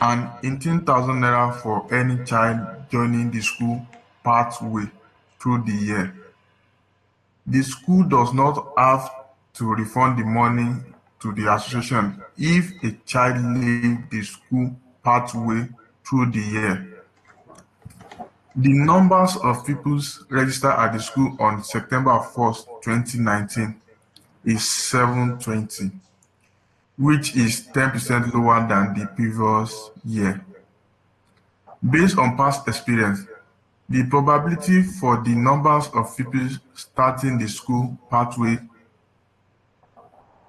and 18,000 naira for any child joining the school pathway through the year. The school does not have to refund the money to the association if a child leaves the school pathway through the year. The numbers of pupils registered at the school on September 1st, 2019 is 720, which is 10% lower than the previous year. Based on past experience, the probability for the numbers of pupils starting the school pathway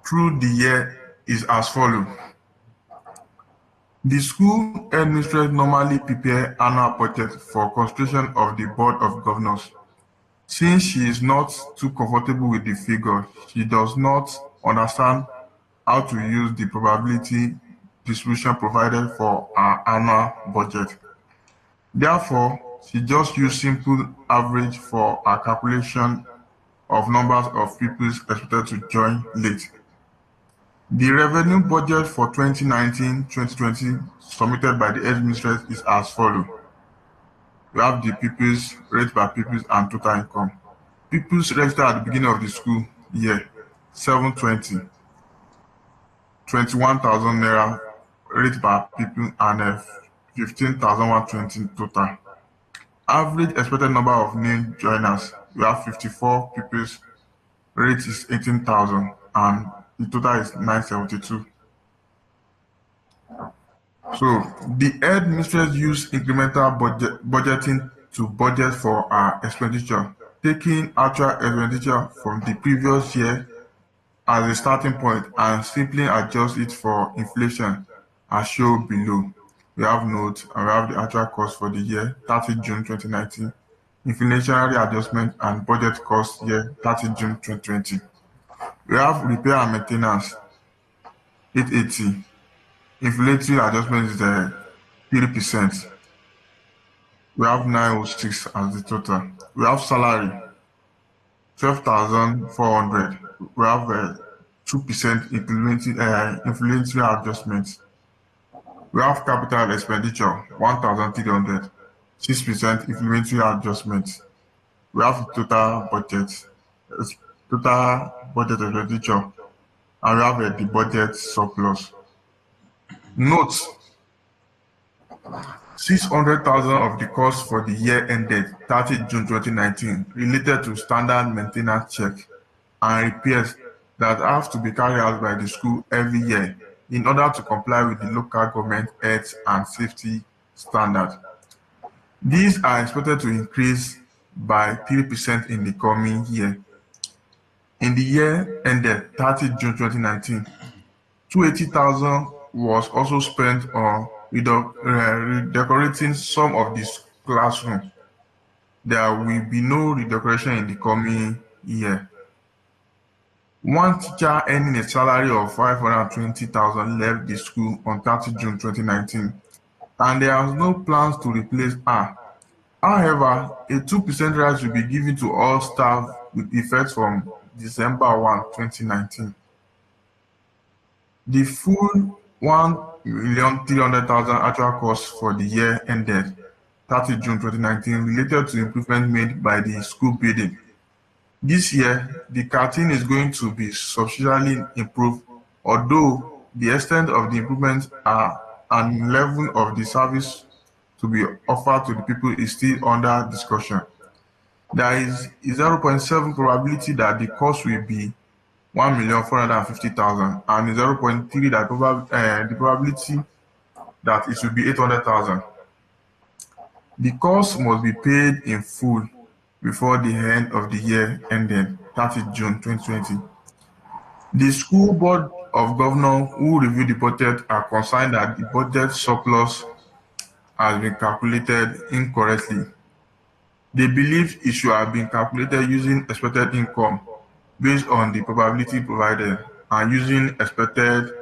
through the year is as follows. The school headmistress normally prepare annual budget for consideration of the Board of Governors. Since she is not too comfortable with the figure, she does not understand how to use the probability distribution provided for her annual budget. Therefore, she just used simple average for her calculation of numbers of pupils expected to join late. The revenue budget for 2019-2020 submitted by the headmistress is as follows. We have the pupils, rate by pupils, and total income. Pupils registered at the beginning of the school year, 720, 21,000 naira rate per pupil, and 15,120 total. Average expected number of new joiners, we have 54 pupils, rate is 18,000, and the total is 972. So the headmistress used incremental budgeting to budget for her expenditure, taking actual expenditure from the previous year as a starting point and simply adjust it for inflation as shown below. We have notes and we have the actual cost for the year 30 June 2019, inflationary adjustment and budget cost year 30 June 2020. We have repair and maintenance 880. Inflationary adjustment is 3%. We have 906 as the total. We have salary 12,400. We have 2% inflationary adjustment. We have capital expenditure 1,300, 6% inflationary adjustment. We have total budget expenditure, and we have the budget surplus. Note: 600,000 of the cost for the year ended 30 June 2019 related to standard maintenance check and repairs that have to be carried out by the school every year in order to comply with the local government health and safety standard. These are expected to increase by 3% in the coming year. In the year ended 30 June 2019, 280,000 was also spent on redecorating some of the classrooms. There will be no redecoration in the coming year. One teacher earning a salary of 520,000 left the school on 30 June 2019, and there are no plans to replace her. However, a 2% rise will be given to all staff with effect from December 1, 2019. The full 1,300,000 actual cost for the year ended 30 June 2019 related to improvement made by the school building. This year, the canteen is going to be substantially improved, although the extent of the improvements and level of the service to be offered to the people is still under discussion. There is a 0.7 probability that the cost will be 1,450,000 and 0.3 that the probability that it will be 800,000. The cost must be paid in full before the end of the year ending 30 June 2020. The school board of governors who review the budget are concerned that the budget surplus has been calculated incorrectly. They believe it should have been calculated using expected income based on the probability provided and using expected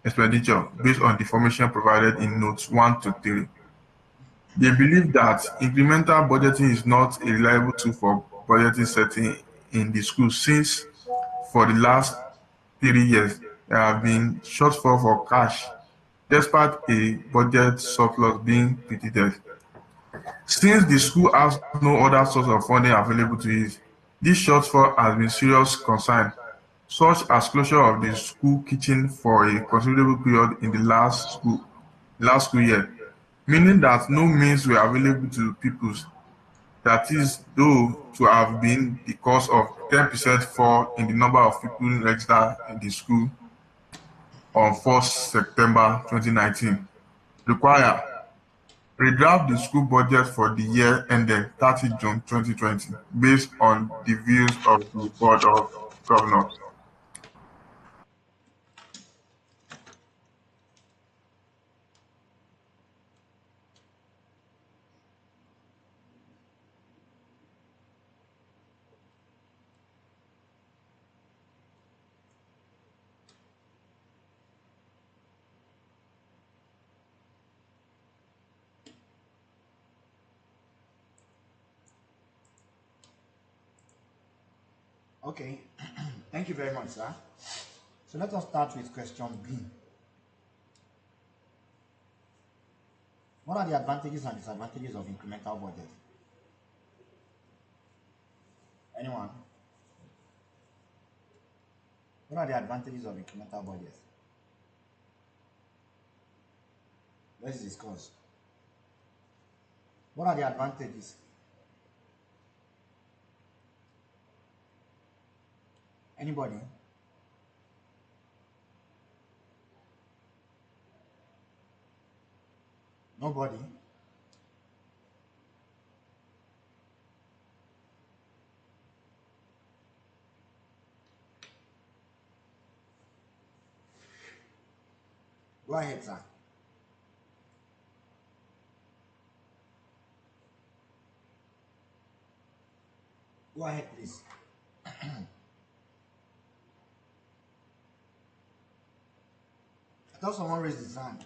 expenditure based on the information provided in notes 1 to 3. They believe that incremental budgeting is not a reliable tool for budgeting setting in the school since for the last 3 years there have been shortfall for cash despite a budget surplus being predicted. Since the school has no other source of funding available to it, this shortfall has been serious concern, such as closure of the school kitchen for a considerable period in the last school year, meaning that no means were available to pupils. That is, though to have been the cause of 10% fall in the number of people registered in the school on 1st September 2019. Require redraft the school budget for the year ended 30 June 2020 based on the views of the Board of Governors. Okay, thank you very much, sir. So let us start with question B. What are the advantages and disadvantages of incremental budget? Anyone? What are the advantages of incremental budget? Let's discuss. What are the advantages? Anybody? Nobody? Go ahead, sir. Go ahead, please. I thought someone raised his hand.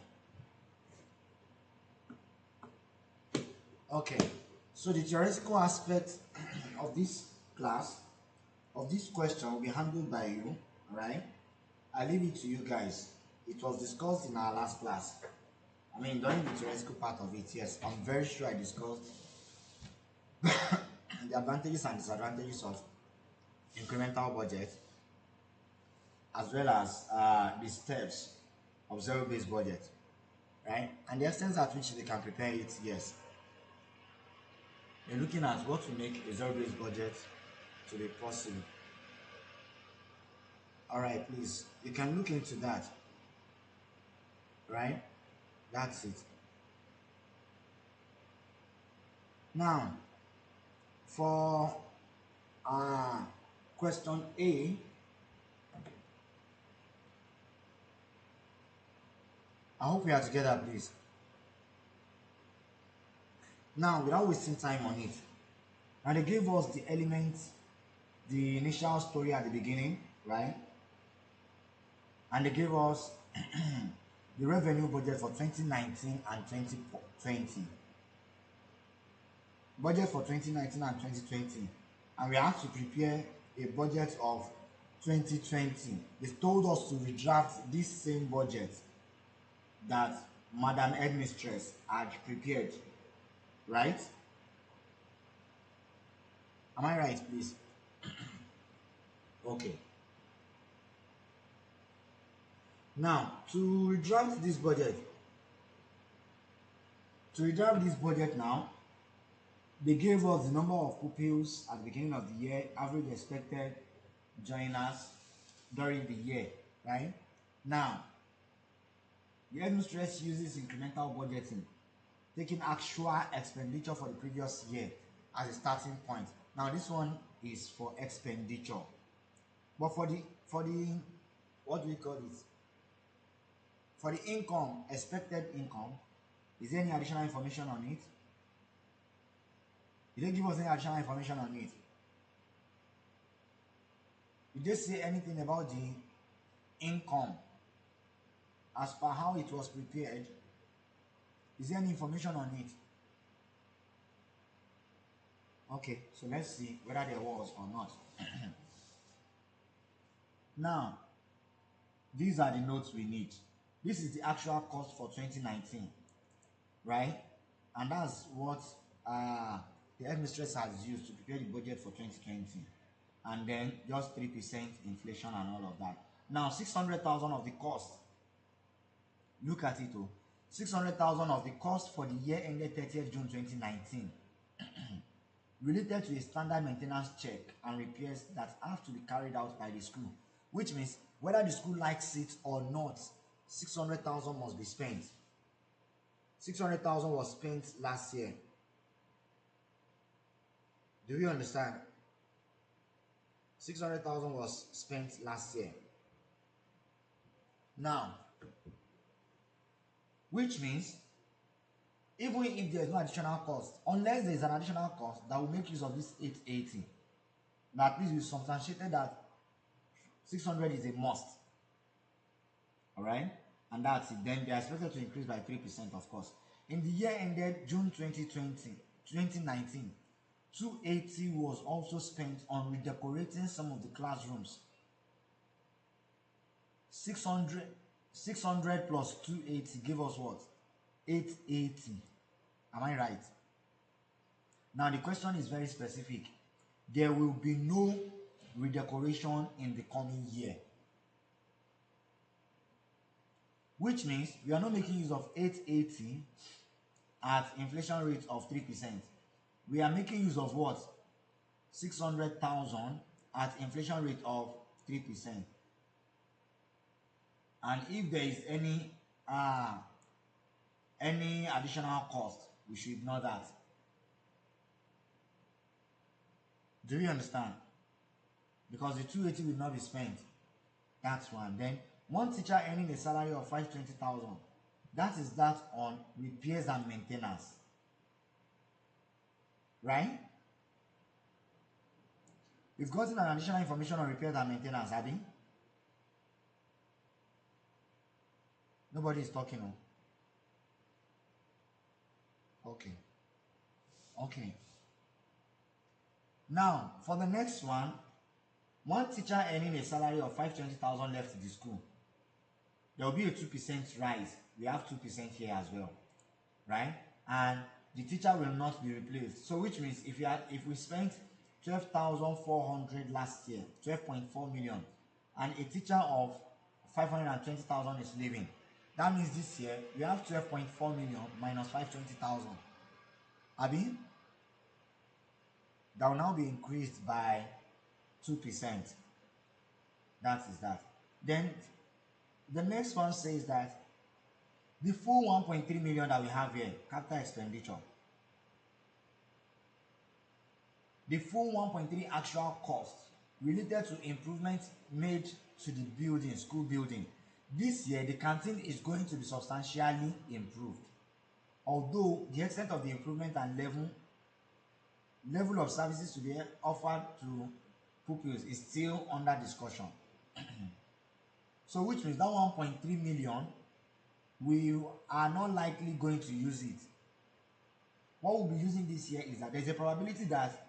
Okay, so the theoretical aspect of this class, of this question, will be handled by you, right? I leave it to you guys. It was discussed in our last class. I mean, during the theoretical part of it, yes, I'm very sure I discussed the advantages and disadvantages of incremental budget, as well as the steps of zero-based budget, right? And the extent at which they can prepare it, yes. You're looking at what to make a zero-based budget to be possible. All right, please, you can look into that, right? That's it. Now, for question A, I hope we are together, please. Now, without wasting time on it, and they gave us the elements, the initial story at the beginning, right? And they gave us the revenue budget for 2019 and 2020. Budget for 2019 and 2020. And we have to prepare a budget of 2020. They told us to redraft this same budget that Madam Headmistress had prepared, right? Am I right, please? Okay. Now, to redraft this budget now, they gave us the number of pupils at the beginning of the year, average expected joiners during the year, right? Now, the headmistress uses incremental budgeting, taking actual expenditure for the previous year as a starting point. Now, this one is for expenditure, but for the what do we call it? For the income, expected income, is there any additional information on it? Did they give us any additional information on it? Did they say anything about the income as per how it was prepared? Is there any information on it? Okay, so let's see whether there was or not. Now, these are the notes we need. This is the actual cost for 2019, right? And that's what the headmistress has used to prepare the budget for 2020. And then just 3% inflation and all of that. Now, 600,000 of the cost, look at it, 600,000 of the cost for the year ended 30th June 2019 related to a standard maintenance check and repairs that have to be carried out by the school, which means whether the school likes it or not, 600,000 must be spent. 600,000 was spent last year. Do you understand? 600,000 was spent last year. Now, which means even if there is no additional cost, unless there is an additional cost that will make use of this 880, that at least we substantiated that 600 is a must. All right, and that's it. Then they are expected to increase by 3%, of course. In the year ended June 2019, 280 was also spent on redecorating some of the classrooms. 600 plus 280 give us what? 880. Am I right? Now the question is very specific. There will be no redecoration in the coming year, which means we are not making use of 880 at inflation rate of 3%. We are making use of what? 600,000 at inflation rate of 3%. And if there is any additional cost, we should ignore that. Do you understand? Because the 280 will not be spent. That's one. Then one teacher earning a salary of 520,000. That is that on repairs and maintenance. Right? We've gotten an additional information on repairs and maintenance, have you? Nobody is talking. No? Okay. Okay. Now, for the next one teacher earning a salary of 520,000 left the school. There will be a 2% rise. We have 2% here as well, right? And the teacher will not be replaced. So which means if we spent 12,400 last year, 12.4 million, and a teacher of 520,000 is leaving, that means this year we have 12.4 million minus 520,000. Abi, that will now be increased by 2%. That is that. Then the next one says that the full 1.3 million that we have here, capital expenditure, the full 1.3 actual cost related to improvements made to the building, school building. This year, the canteen is going to be substantially improved. Although the extent of the improvement and level of services to be offered to pupils is still under discussion. So which means that 1.3 million, we are not likely going to use it. What we'll be using this year is that there's a probability that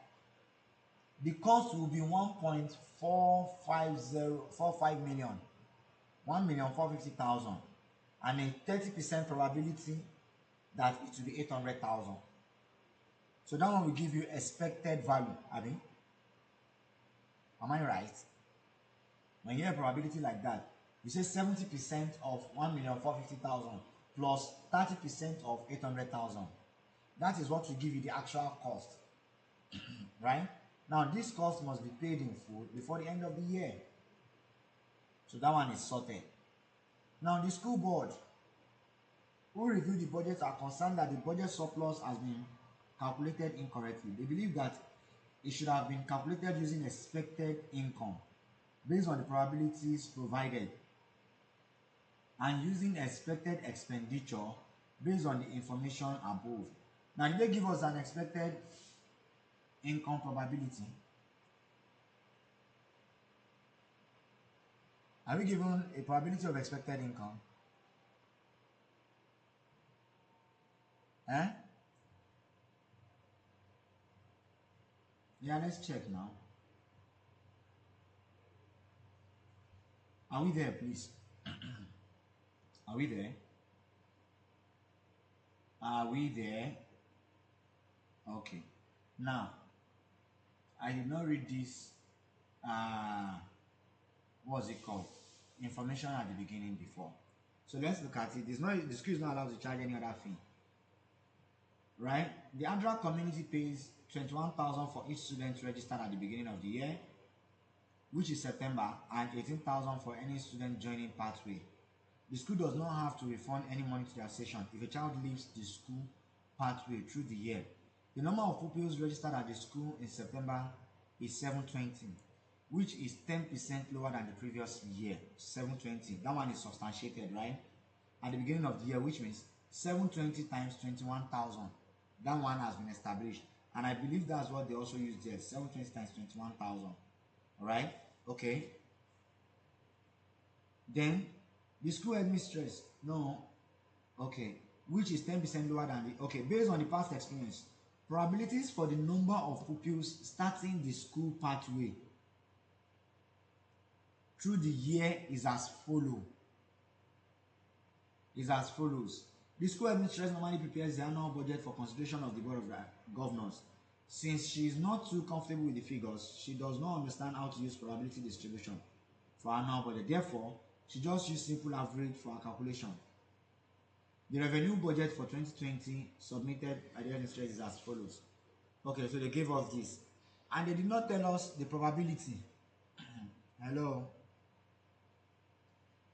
the cost will be 1.45045 million, 1,450,000, and a 30% probability that it will be 800,000. So that one will give you expected value, Abi. Am I right? When you have a probability like that, you say 70% of 1,450,000 plus 30% of 800,000. That is what will give you the actual cost, right? Now, this cost must be paid in full before the end of the year. So that one is sorted. Now, the school board who review the budget are concerned that the budget surplus has been calculated incorrectly. They believe that it should have been calculated using expected income based on the probabilities provided and using expected expenditure based on the information above. Now, did they give us an expected income probability? Are we given a probability of expected income? Eh? Yeah, let's check now. Are we there, please? Are we there? Are we there? Okay. Now, I did not read this, what's it called? Information at the beginning before. So let's look at it. The school is not allowed to charge any other fee. Right? The Andhra community pays 21,000 for each student registered at the beginning of the year, which is September, and 18,000 for any student joining pathway. The school does not have to refund any money to the association if a child leaves the school pathway through the year. The number of pupils registered at the school in September is 720, which is 10% lower than the previous year. 720. That one is substantiated, right? At the beginning of the year, which means 720 times 21,000. That one has been established. And I believe that's what they also use there. 720 times 21,000. Alright? Okay. Then the school headmistress, no, okay, which is 10% lower than the, okay, based on the past experience, probabilities for the number of pupils starting the school pathway through the year is as follows. The school headmistress normally prepares the annual budget for consideration of the Board of Governors. Since she is not too comfortable with the figures, she does not understand how to use probability distribution for annual budget. Therefore, she just used simple average for her calculation. The revenue budget for 2020 submitted by the headmistress is as follows. Okay, so they gave us this. And they did not tell us the probability. Hello?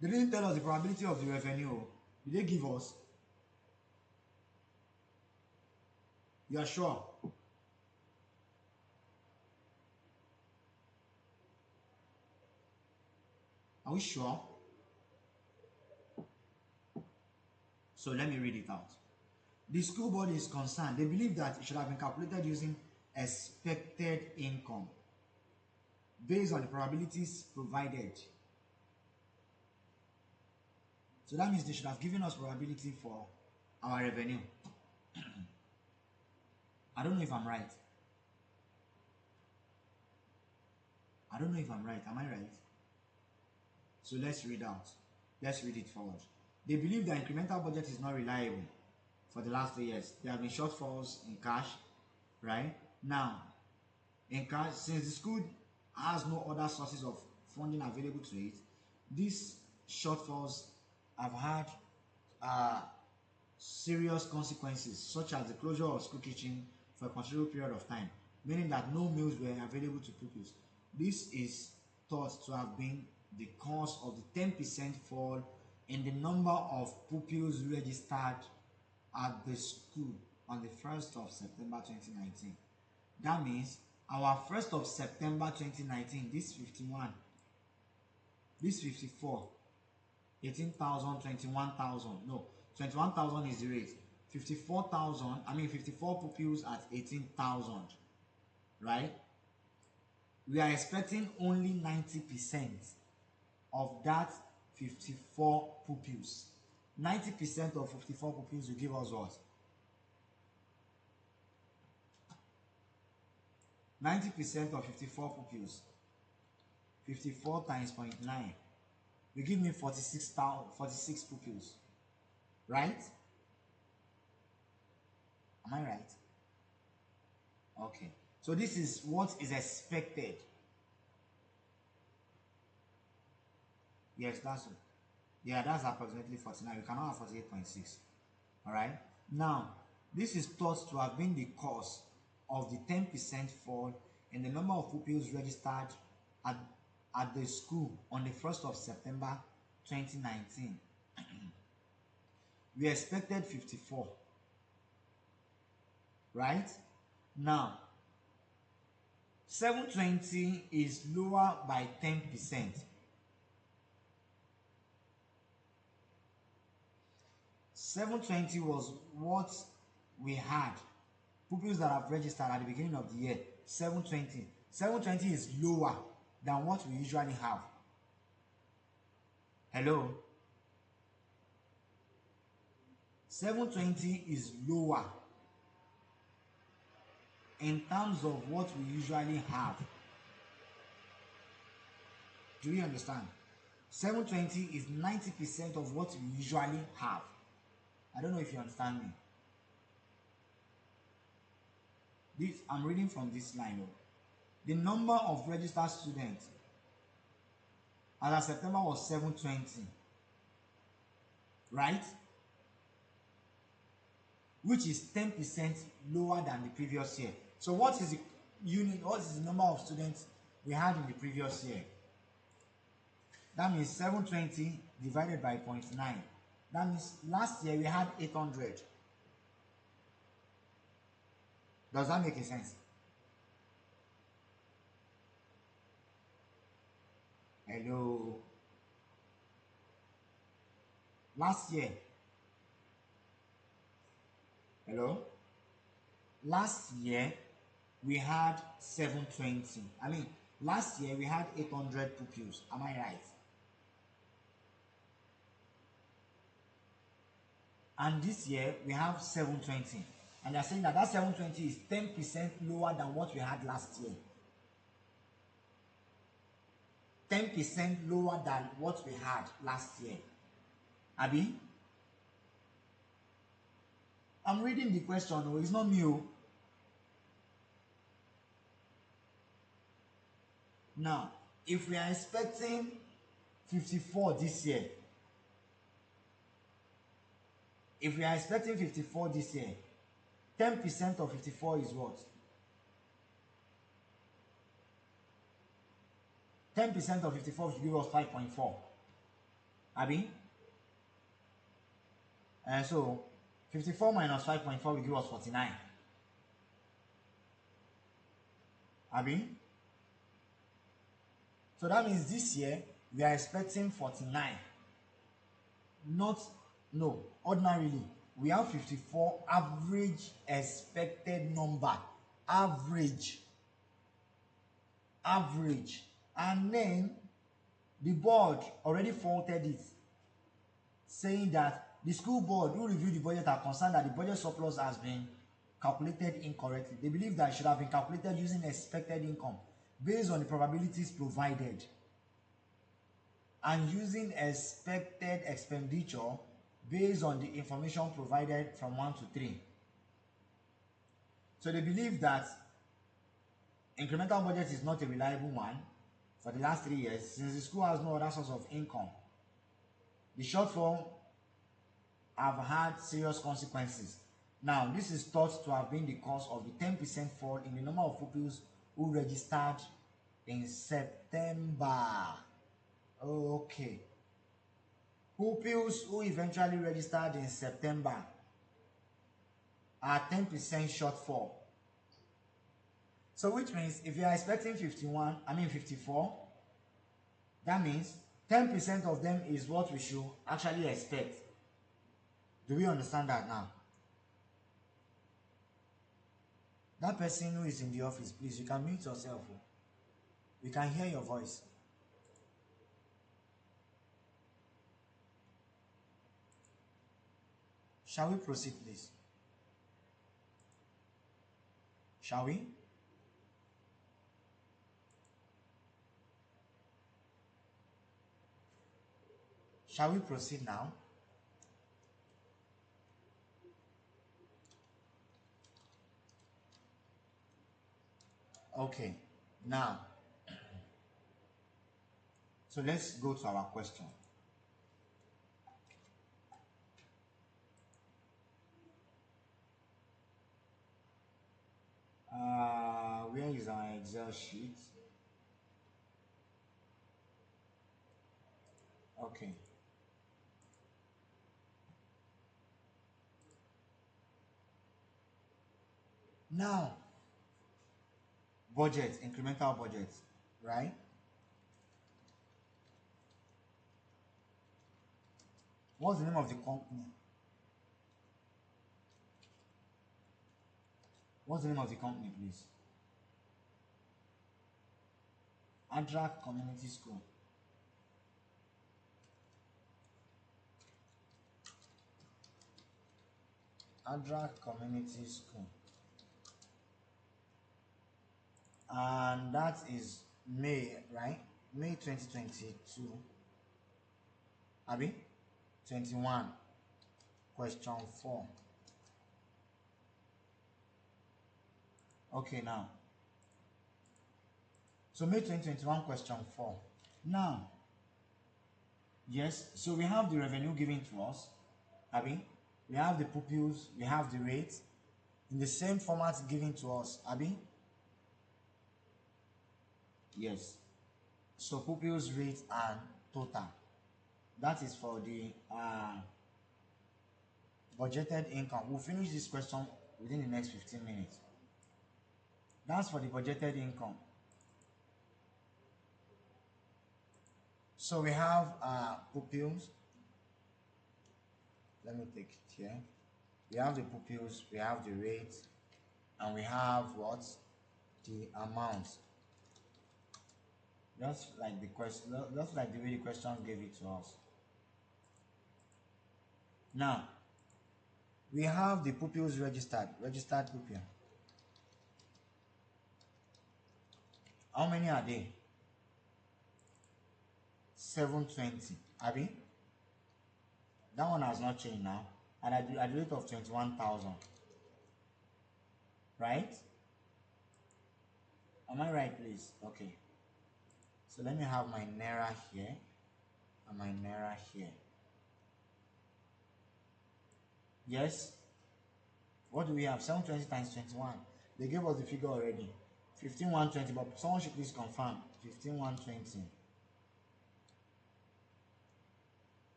They didn't tell us the probability of the revenue. Did they give us? You are sure? Are we sure? So let me read it out. The school board is concerned. They believe that it should have been calculated using expected income based on the probabilities provided. So that means they should have given us probability for our revenue. I don't know if I'm right. I don't know if I'm right. Am I right? So let's read out. Let's read it forward. They believe the incremental budget is not reliable for the last 3 years. There have been shortfalls in cash, right? Now, in cash, since the school has no other sources of funding available to it, these shortfalls have had serious consequences, such as the closure of school kitchen for a considerable period of time, meaning that no meals were available to pupils. This is thought to have been the cause of the 10% fall in the number of pupils registered at the school on the 1st of September 2019. That means our 1st of September 2019, this 51, this 54, 18,000, 21,000, no, 21,000 is the rate. 54 pupils at 18,000, right? We are expecting only 90% of that 54 pupils. 90% of 54 pupils will give us what? 90% of 54 pupils. 54 times 0.9 will give me 46 pupils. Right? Am I right? Okay. So this is what is expected. Yes, that's it. Yeah, that's approximately 49. We cannot have 48.6. Alright? Now, this is thought to have been the cause of the 10% fall in the number of pupils registered at the school on the 1st of September 2019. We expected 54. Right? Now, 720 is lower by 10%. 720 was what we had. Pupils that have registered at the beginning of the year, 720. 720 is lower than what we usually have. Hello? 720 is lower in terms of what we usually have. Do you understand? 720 is 90% of what we usually have. I don't know if you understand me. This I'm reading from this line. The number of registered students as of September was 720, right? Which is 10% lower than the previous year. So what is the unit? What is the number of students we had in the previous year? That means 720 divided by 0.9. That means last year we had 800. Does that make a sense? Hello. Last year. Hello. Last year we had 720. I mean, last year we had 800 pupils. Am I right? And this year we have 720. And they're saying that that 720 is 10% lower than what we had last year. 10% lower than what we had last year. Abi? I'm reading the question, oh, it's not me. Oh. Now, if we are expecting 54 this year, if we are expecting 54 this year, 10% of 54 is what? 10% of 54 should give us 5.4. Abi? And so 54 minus 5.4 will give us 49. Abi? So that means this year we are expecting 49. No, ordinarily we have 54 average expected number. Average. And then the board already faulted it, saying that the school board who reviewed the budget are concerned that the budget surplus has been calculated incorrectly. They believe that it should have been calculated using expected income based on the probabilities provided and using expected expenditure based on the information provided from 1 to 3. So they believe that incremental budget is not a reliable one for the last 3 years since the school has no other source of income. The shortfall have had serious consequences. Now, this is thought to have been the cause of the 10% fall in the number of pupils who registered in September. Okay. Pupils who eventually registered in September are 10% shortfall. So which means if you are expecting 54, that means 10% of them is what we should actually expect. Do we understand that now? That person who is in the office, please, you can mute yourself. We can hear your voice. Shall we proceed, please? Shall we? Shall we proceed now? Okay, now, so let's go to our question. Where is our Excel sheet? Okay. Now, budget, incremental budget, right? What's the name of the company? What's the name of the company, please? Adrak Community School. Adrak Community School. And that is May, right? May 2022. Abi? 21. Question 4. Okay, now. So May 2021, question 4. Now, yes, so we have the revenue given to us. Abi? We have the pupils, we have the rate in the same format given to us. Abi? Yes. So pupils, rate, and total. That is for the budgeted income. We'll finish this question within the next 15 minutes. That's for the budgeted income. So we have pupils. Let me take it here. We have the pupils, we have the rate, and we have what? The amount. Just like the question, just like the way the question gave it to us. Now, we have the pupils registered pupil. How many are they? 720. Abi? That one has not changed now. And at the rate of 21,000. Right? Am I right, please? Okay. So let me have my Naira here and my Naira here. Yes. What do we have? 720 times 21. They gave us the figure already. 15,120. But someone should please confirm. 15,120.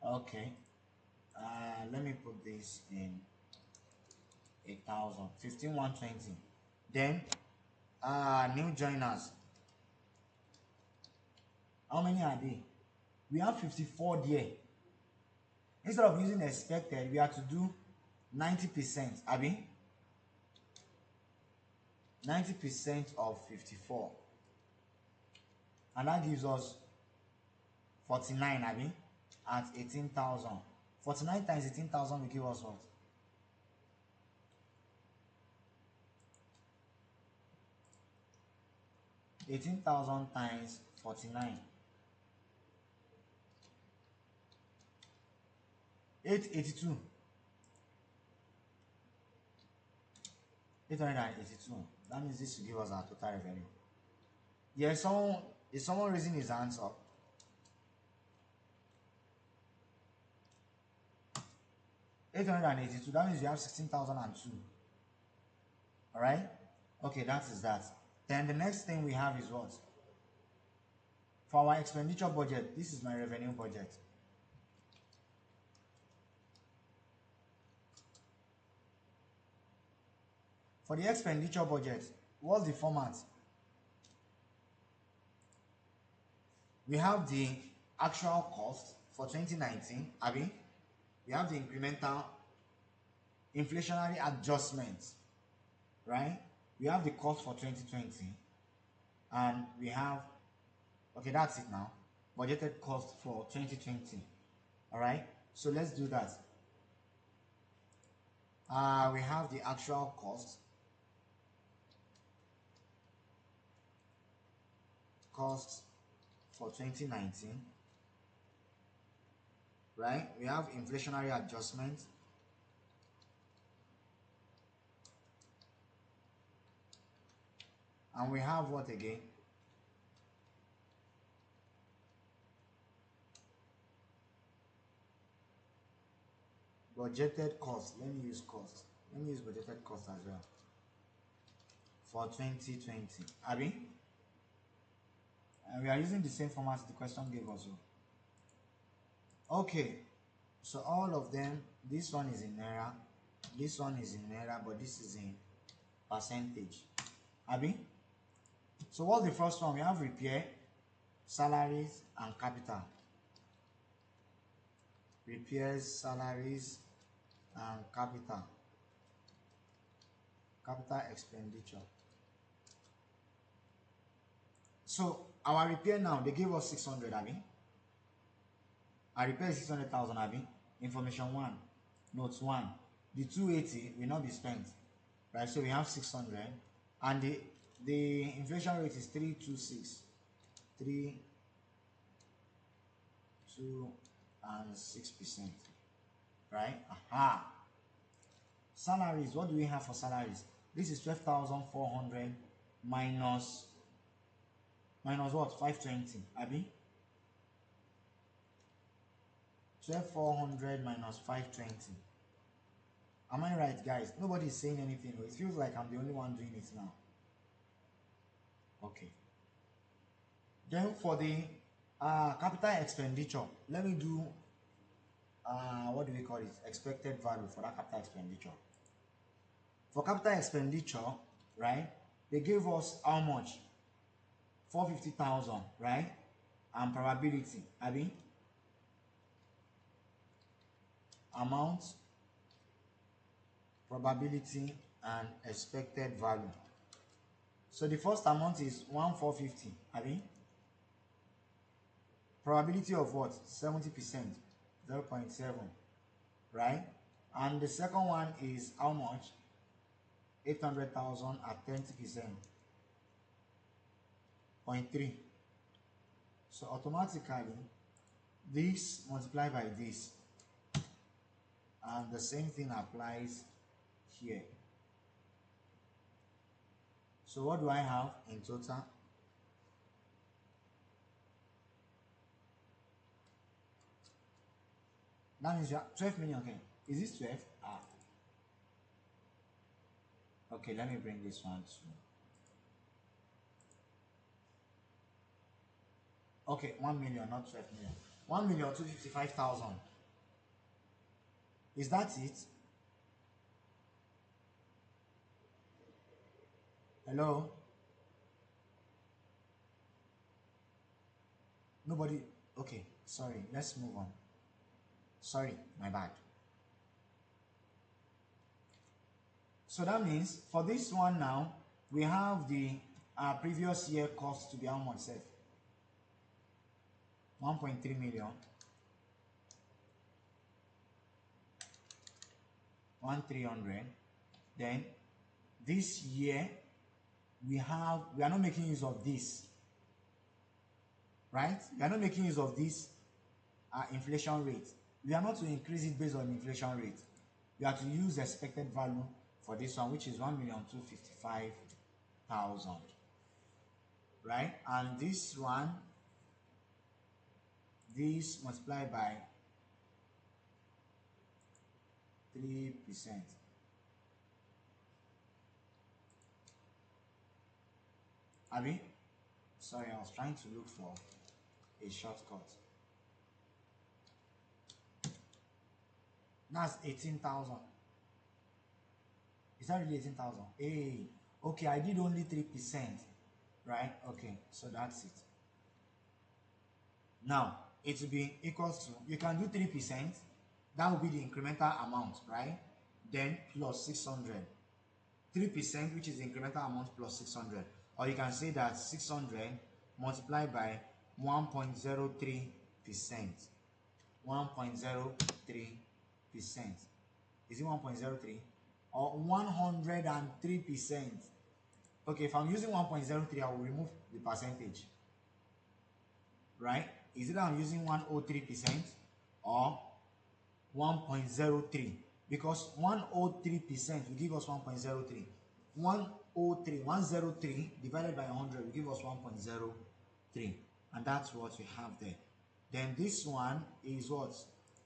Okay. Let me put this in 8,000. 15,120. Then new joiners. How many are they? We have 54 there. Instead of using expected, we have to do 90%. Abi? 90% of 54. And that gives us 49, Abi? At 18,000. 49 times 18,000 will give us what? 18,000 times 49. 882. 882. That means this will give us our total revenue. Yes, is someone raising his hands up? 882. That means you have 16,002. All right. Okay, that is that. Then the next thing we have is what? For our expenditure budget, this is my revenue budget. For the expenditure budget, what's the format? We have the actual cost for 2019, Abi. We have the incremental inflationary adjustments, right? We have the cost for 2020, and we have, okay, that's it now. Budgeted cost for 2020. All right, so let's do that. We have the actual cost for 2019, right? We have inflationary adjustment, and we have what again? Budgeted cost. Let me use cost. Let me use budgeted cost as well for 2020. Abi? And we are using the same format the question gave us. Okay, so all of them, this one is in Naira, this one is in Naira, but this is in percentage. Abi? So what's the first one? We have repair, salaries, and capital. Repairs, salaries, and capital. Capital expenditure. So our repair now, they gave us 600, Abi. Our repair is 600,000, Abi. Information 1, notes 1. The 280 will not be spent, right? So we have 600, and the inflation rate is 326. 326. and 6%. Right? Aha. Salaries. What do we have for salaries? This is 12,400 minus what? 520. Abi? 12,400 minus 520. Am I right, guys? Nobody is saying anything. It feels like I'm the only one doing it now. Okay. Then for the capital expenditure, let me do what do we call it? Expected value for that capital expenditure. For capital expenditure, right? They gave us how much? 450,000, right? And probability, Abi? Amount, probability, and expected value. So the first amount is 1,450, Abi? Probability of what? 70%, 0.7, right? And the second one is how much? 800,000 at 20%, 0.3. So automatically, this multiplied by this, and the same thing applies here. So what do I have in total? That means you have 12 million. Okay, is this 12? Okay, let me bring this one to. Okay, 1 million, not 12 million. 1,255,000. Is that it? Hello? Nobody? Okay, sorry, let's move on. Sorry, my bad. So that means for this one now, we have the previous year cost to be how much, Seth? 1.3 million. 1,300. Then this year we are not making use of this, right? We are not making use of this inflation rate. We are not to increase it based on inflation rate. We are to use expected value for this one, which is 1,255,000, right? And this one, this multiplied by 3%. Abi? Sorry, I was trying to look for a shortcut. That's 18,000. Is that really 18,000? Hey, okay, I did only 3%, right? Okay, so that's it. Now, it will be equals to, you can do 3%, that will be the incremental amount, right? Then plus 600. 3%, which is the incremental amount plus 600. Or you can say that 600 multiplied by 1.03%. 1.03%. Is it 1.03? Or 103%. Okay, if I'm using 1.03, I will remove the percentage. Right? Is it I'm using 103% or 1.03? Because 103% will give us 1.03. 103 divided by 100 will give us 1.03. And that's what we have there. Then this one is what?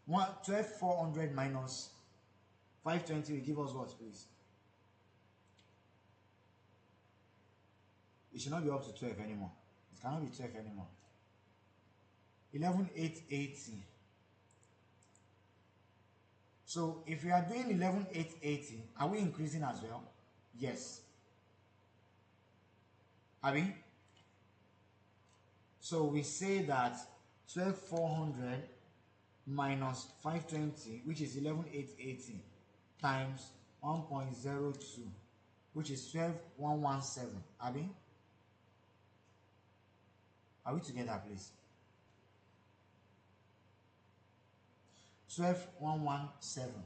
12,400 minus 520 will give us what, please? It should not be up to 12 anymore. It cannot be 12 anymore. 11,880. So if we are doing 11,880, are we increasing as well? Yes. Are we? So we say that 12,400 minus 520, which is 11,880, times 1.02, which is 12,117. Are we together, please? 12,117.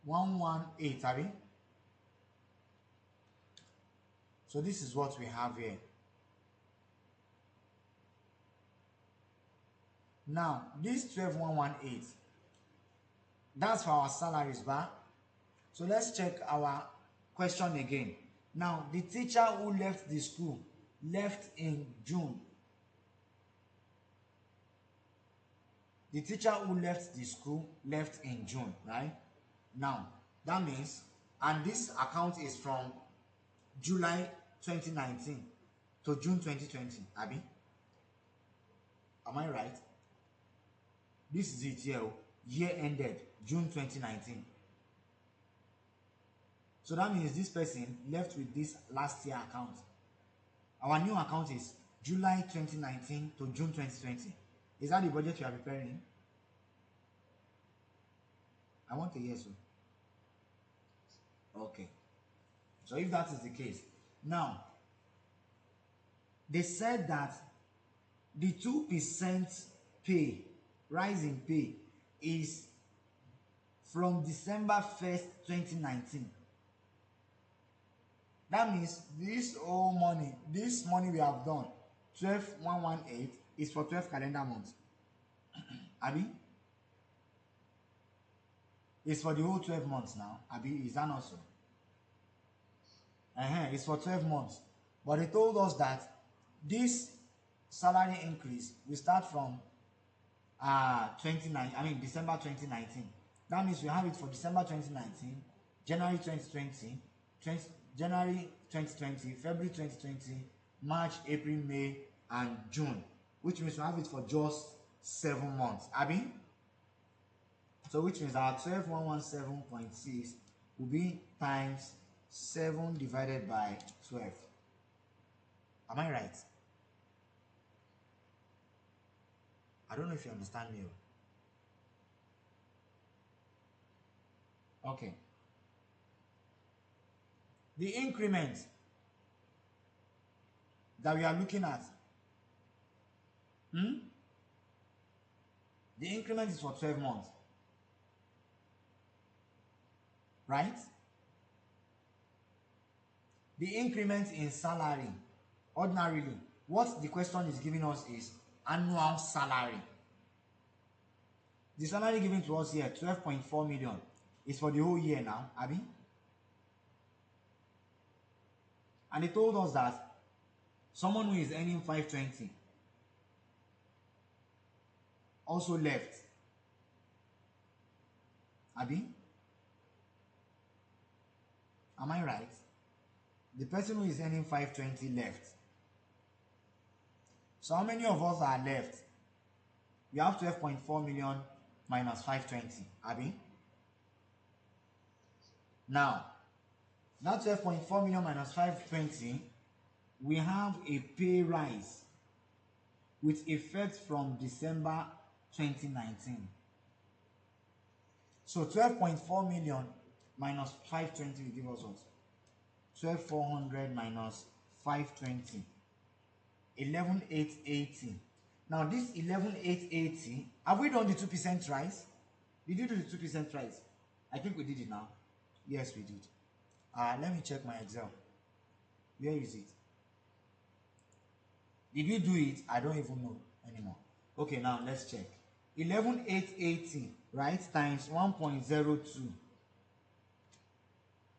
118, Abi? So this is what we have here. Now, this 12,118, that's for our salaries, but so let's check our question again. Now, the teacher who left the school left in June. The teacher who left the school left in June, right? Now, that means, and this account is from July 2019 to June 2020, Abby. Am I right? This is it here. Year ended June 2019. So that means this person left with this last year account. Our new account is July 2019 to June 2020. Is that the budget you are preparing? I want a yes. Okay. So if that is the case, now they said that the 2% pay, rise in pay, is from December 1st, 2019. That means this whole money, this money we have done, 12,118, is for 12 calendar months. Abi? It's for the whole 12 months now. Abi, is that not so? It's for 12 months. But they told us that this salary increase will start from December 2019. That means we have it for December 2019, January 2020, January 2020, February 2020, March, April, May, and June, which means we have it for just 7 months. Abi? So which means our 12,117.6 will be times 7 divided by 12. Am I right? I don't know if you understand me. Okay. The increment that we are looking at, the increment is for 12 months. Right? The increment in salary, ordinarily, what the question is giving us is annual salary. The salary given to us here, 12.4 million, is for the whole year now, Abi? And they told us that someone who is earning 520 also left. Abi? Am I right? The person who is earning 520 left. So how many of us are left? We have 12.4 million minus 520. Abi? Now, that 12.4 million minus 520, we have a pay rise with effect from December 2019. So 12.4 million minus 520 will give us what? 12,400 minus 520. 11,880. Now this 11,880, have we done the 2% rise? Did you do the 2% rise? I think we did it now. Yes, we did. Let me check my Excel. Where is it? Did we do it? I don't even know anymore. Okay, now let's check. 11,880, right, times 1.02.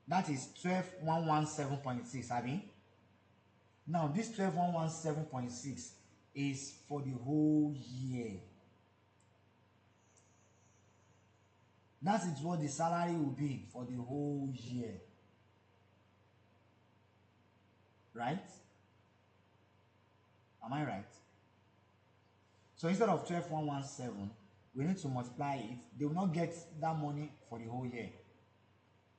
That is 12,117.6, Abi. Now this 12,117.6 is for the whole year. That is what the salary will be for the whole year. Right? Am I right? So instead of 12,117, we need to multiply it. They will not get that money for the whole year.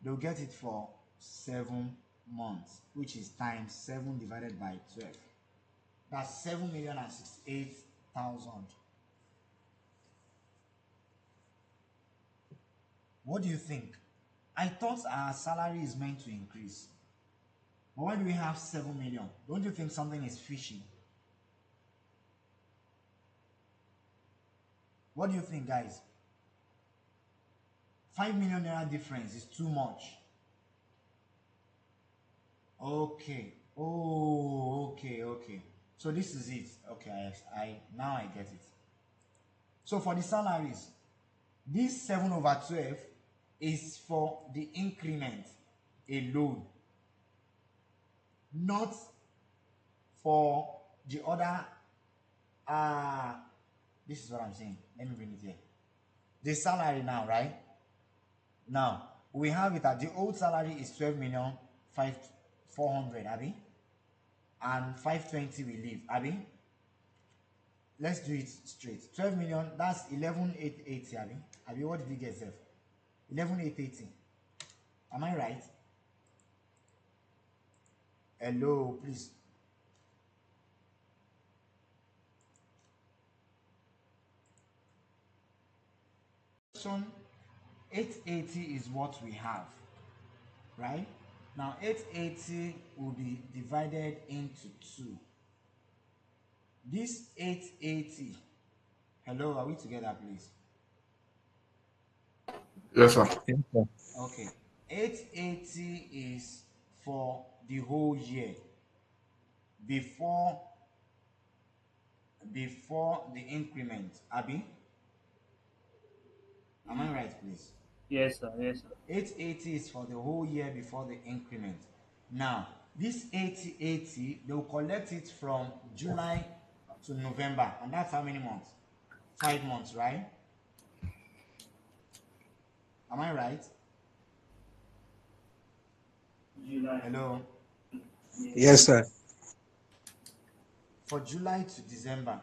They will get it for 7 months, which is times 7 divided by 12. That's 7,068,000. What do you think? I thought our salary is meant to increase. But why do we have 7 million? Don't you think something is fishy? What do you think, guys? 5 million naira difference is too much. Okay. Oh, okay. So this is it. Okay, I now I get it. So for the salaries, this 7 over 12 is for the increment alone, not for the other. This is what I'm saying. Let me bring it here. The salary now, right? Now we have it at the old salary is 12 million 400, Abby, and 520 we leave, Abby. Let's do it straight. 12 million, that's 11,880, Abby. Abby, what did you get, Zef? 11,880. Am I right? Hello, please. So 880 is what we have, right? Now 880 will be divided into 2. This 880, hello, are we together, please? Yes, sir. Yes, sir. Okay, 880 is for the whole year before the increment. Abby, am I right, please? Yes, sir. Yes, sir. 880 is for the whole year before the increment. Now, this 8080, they'll collect it from July to November, and that's how many months? 5 months, right? Am I right? Hello? Yes, sir. For July to December,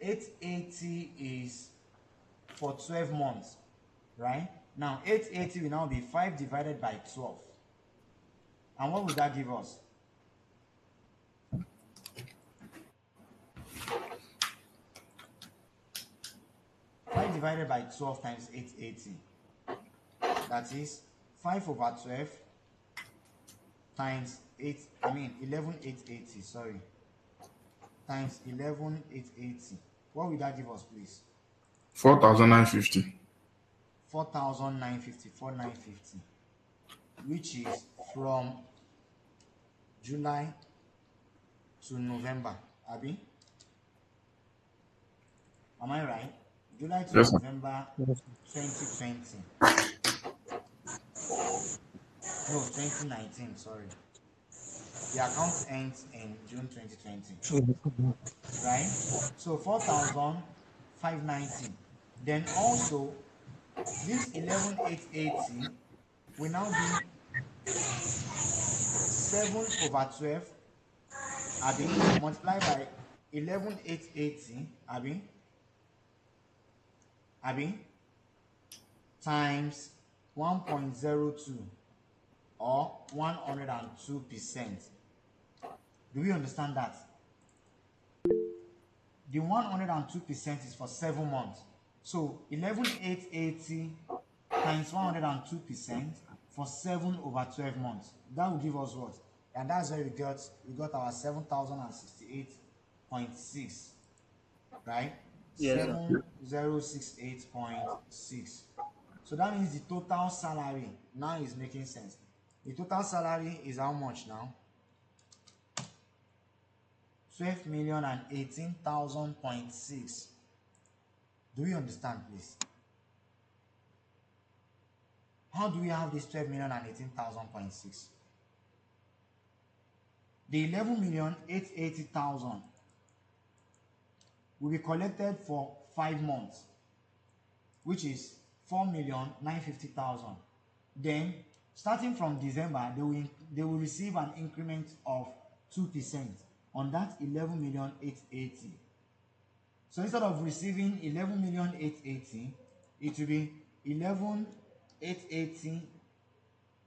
880 is for 12 months, right? Now, 880 will now be 5 divided by 12. And what would that give us? 5 divided by 12 times 880. That is 5 over 12 times 11,880, sorry. Times 11,880. What will that give us, please? 4,950. 4,950, 4,950, which is from July to November, Abby? Am I right? July to Yes, sir. November Yes. 2020. No, 2019, sorry. The account ends in June 2020, right? So 4,590. Then also, this 11,880 will now be 7 over 12, Abby, multiplied by 11,880, Abby, times 1.02 or 102%. Do we understand that? The 102% is for 7 months. So 11,880 times 102% for 7 over 12 months. That will give us what? And that's where we got our 7,068.6, right? Yes, sir. 7,068.6. So that means the total salary now is making sense. The total salary is how much now? 12,018,000.6. Do we understand, please? How do we have this 12,018,000.6? The 11,880,000 will be collected for 5 months, which is 4,950,000. Then, starting from December, they will receive an increment of 2% on that 11,880,000. So instead of receiving 11,880,000, it will be 11,880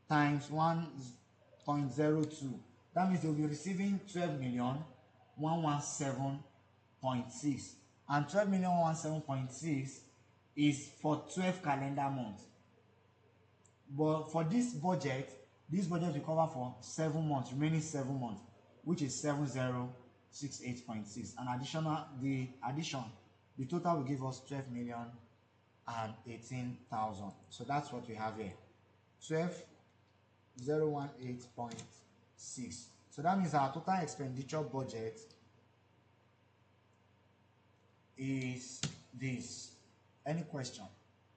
times 1.02. That means they'll be receiving 12,117,600. And 12,117,600 is for 12 calendar months. But for this budget will cover for 7 months, remaining 7 months, which is 7,068.6. And the total will give us 12,018,000. So that's what we have here. 12,018.6. So that means our total expenditure budget is this. Any question?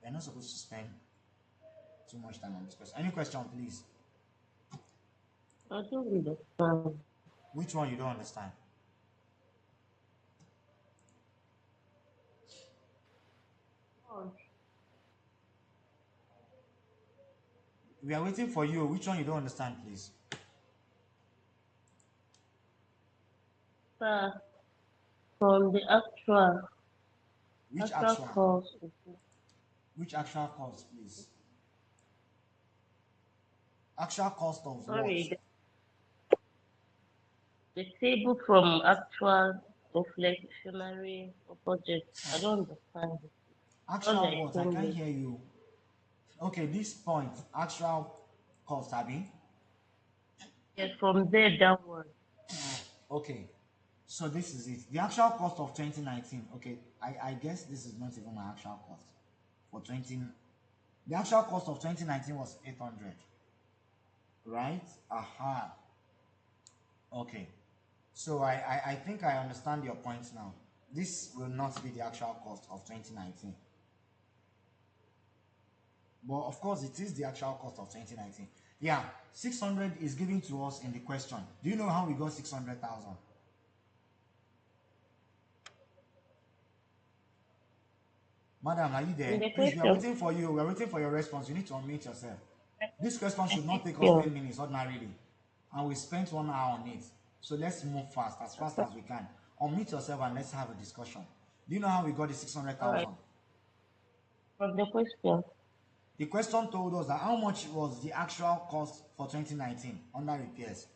We're not supposed to spend too much time on this question. Any question, please? I don't understand. Which one you don't understand? Oh, We are waiting for you. Which one you don't understand, please? sir, from the actual Which actual actual? cost, Which actual cost, please? Actual cost of what? sorry, the table from actual inflationary budget. I don't understand it. Just Actual what? I explain can't it. hear you. Okay, this point, actual cost, Abby. Yes, from there downward. Okay, so this is it. The actual cost of 2019. Okay, I guess this is not even my actual cost for 20. The actual cost of 2019 was 800, right? Aha. Okay. So I think I understand your point now. This will not be the actual cost of 2019. But of course, it is the actual cost of 2019. Yeah, 600 is given to us in the question. Do you know how we got 600,000? Madam, are you In there? the Please, we are question, waiting for you. We are waiting for your response. You need to unmute yourself. This question should not take us question, 10 minutes ordinarily. And we spent 1 hour on it. So let's move fast as we can. Unmute yourself and let's have a discussion. Do you know how we got the all right, 600,000? from the question, The question told us that how much was the actual cost for 2019 under repairs?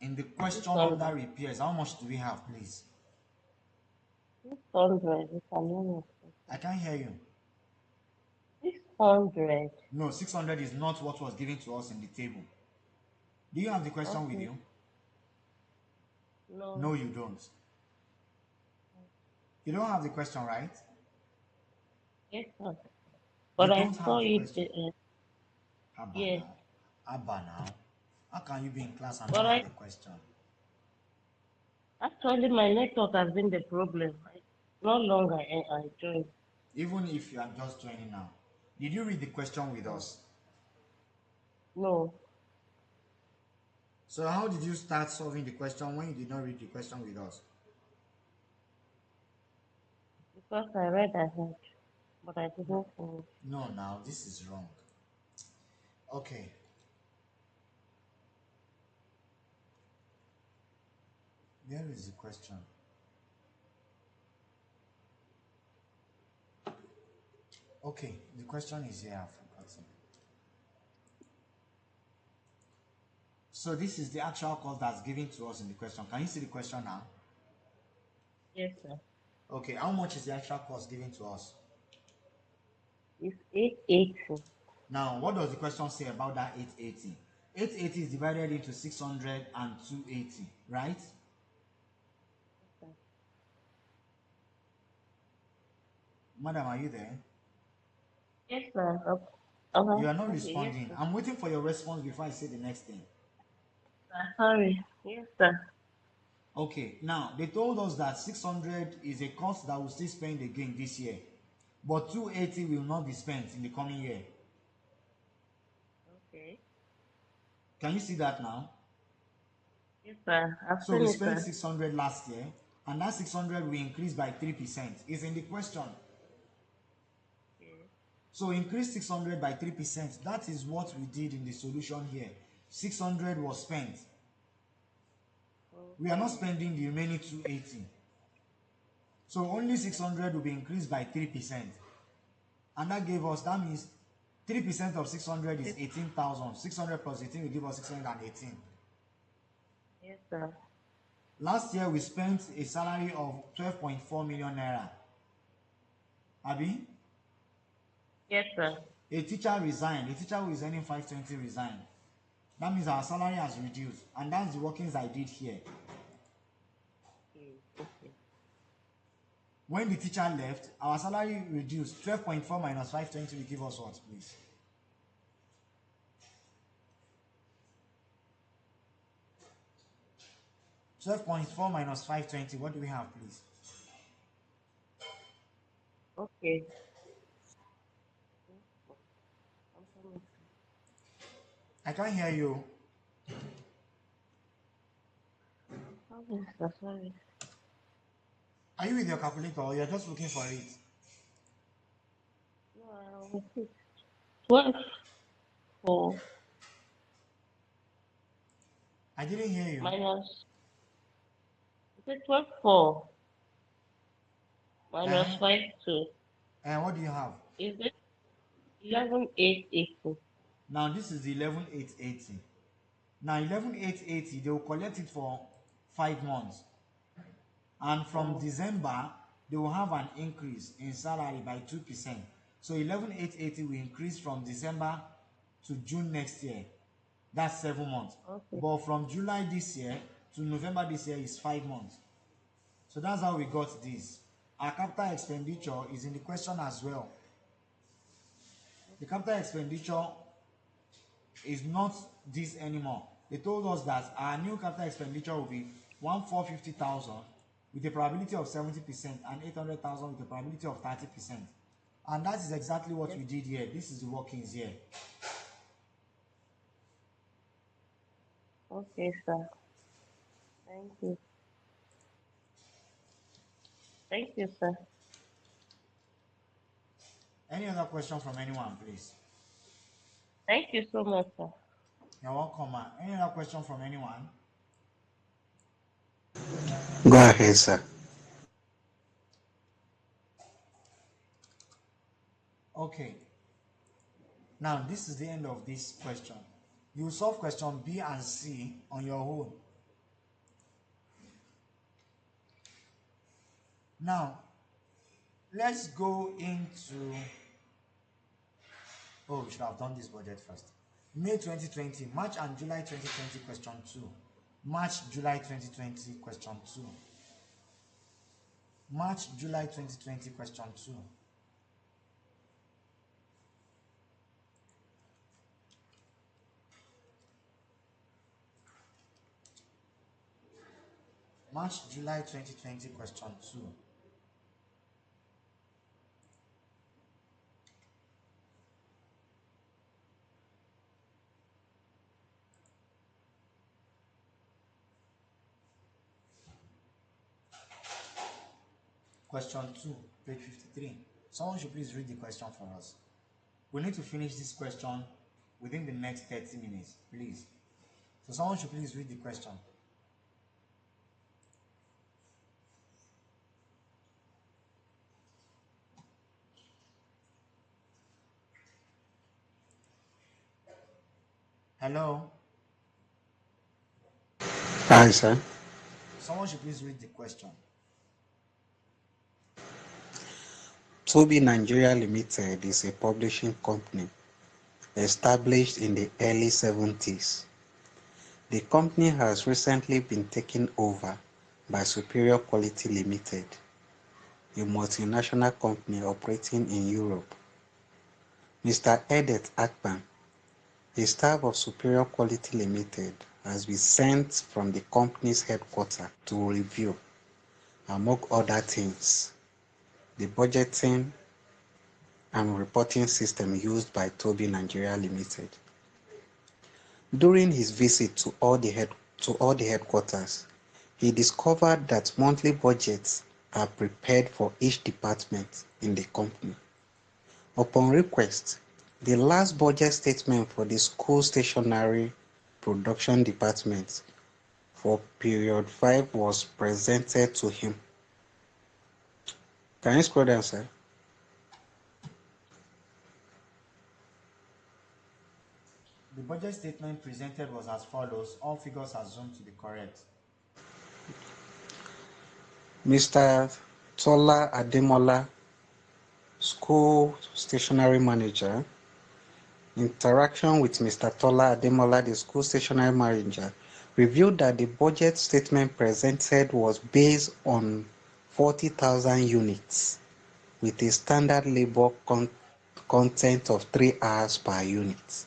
In the question under 600, repairs, how much do we have, please? 600, if I'm not I mistaken. can't hear you. 600, No, 600 is not what was given to us in the table. Do you have the question with okay, you? No, no, you don't. You don't have the question, right? yes, sir. You But I don't saw have the it, question. Abba yes, now. Abba now. How can you be in class and but not have I the question? actually my network has been the problem. Not long I joined. Even if you are just joining now. Did you read the question with Mm, us? no, So how did you start solving the question when you did not read the question with us? because I read ahead, but I No, didn't finish. no, now this is wrong. Okay, where is the question? Okay, the question is here. I've forgotten. So this is the actual cost that's given to us in the question. Can you see the question now? Yes, sir. Okay, how much is the actual cost given to us? It's 880. Now, what does the question say about that 880? 880 is divided into 600 and 280, right? Madam, are you there? Yes, sir. You are not Okay, yes, responding. sir. I'm waiting for your response before I say the next thing. Sorry. Yes, sir. Okay, now they told us that 600 is a cost that we'll still spend again this year, but 280 will not be spent in the coming year. Okay. Can you see that now? Yes, sir. I've So we seen it, spent sir. 600 last year, and that 600 will increase by 3%. Is in the question. Yes. So increase 600 by 3%. That is what we did in the solution here. 600 was spent. We are not Okay. spending the remaining 280. So only 600 will be increased by 3%. And that gave us, that means 3% of 600 is Yes, 18,000. 600 plus 18 will give us 618. yes, sir. Last year we spent a salary of 12.4 million naira. Abi, Yes, sir. a teacher resigned. A teacher who is earning 520 resigned. That means our salary has reduced. And that's the workings I did here. Okay. Okay. When the teacher left, our salary reduced. 12.4 minus 520 will give us what, please? 12.4 minus 520. What do we have, please? Okay. I'm coming. I can't hear you. Okay, sir. Sorry. Are you with your calculator or you're just looking for it? No, I'm with it. 12 for I didn't hear you. minus. Is it 12 for minus Uh-huh. 5 2? And what do you have? Is it 11,880? Now this is 11,880. Now 11,880, they will collect it for 5 months. And from Oh, December, they will have an increase in salary by 2%. So 11,880 will increase from December to June next year. That's 7 months. okay. But from July this year to November this year is 5 months. So that's how we got this. Our capital expenditure is in the question as well. The capital expenditure is not this anymore. They told us that our new capital expenditure will be 1,450,000 with a probability of 70% and 800,000 with a probability of 30%. And that is exactly what Yes. we did here. This is the workings here. Okay, sir. Thank you. Thank you, sir. Any other question from anyone, please? Thank you so much, sir. You're welcome, ma. Any other question from anyone? Go ahead, sir. Okay. Now, this is the end of this question. You will solve question B and C on your own. Now, let's go into. Oh, we should have done this budget first. May 2020, March and July 2020, question 2. March, July 2020, question 2. March, July 2020, question 2. March, July 2020, question 2. Question 2, page 53. Someone should please read the question for us. We need to finish this question within the next 30 minutes, please. So someone should please read the question. Hello? Hi, sir. Someone should please read the question. Toby Nigeria Limited is a publishing company established in the early 70s. The company has recently been taken over by Superior Quality Limited, a multinational company operating in Europe. Mr. Edet Akpan, a staff of Superior Quality Limited, has been sent from the company's headquarters to review, among other things, the budgeting and reporting system used by Toby Nigeria Limited. During his visit to all the headquarters, he discovered that monthly budgets are prepared for each department in the company. Upon request, the last budget statement for the school stationery production department for period 5 was presented to him. Can you scroll down, sir? The budget statement presented was as follows. All figures assumed to be correct. Mr. Tola Ademola, school stationery manager, interaction with Mr. Tola Ademola, the school stationery manager, revealed that the budget statement presented was based on 40,000 units with a standard labor content of 3 hours per unit.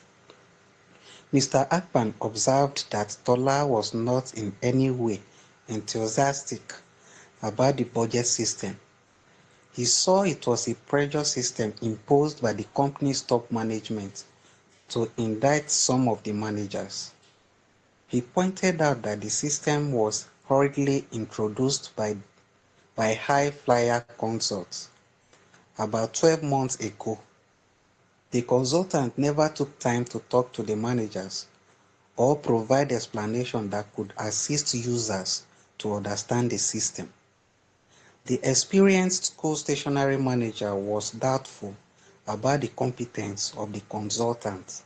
Mr. Akpan observed that Tola was not in any way enthusiastic about the budget system. He saw it was a pressure system imposed by the company's top management to indict some of the managers. He pointed out that the system was hurriedly introduced by high-flyer consults about 12 months ago. The consultant never took time to talk to the managers or provide explanation that could assist users to understand the system. The experienced school stationery manager was doubtful about the competence of the consultant.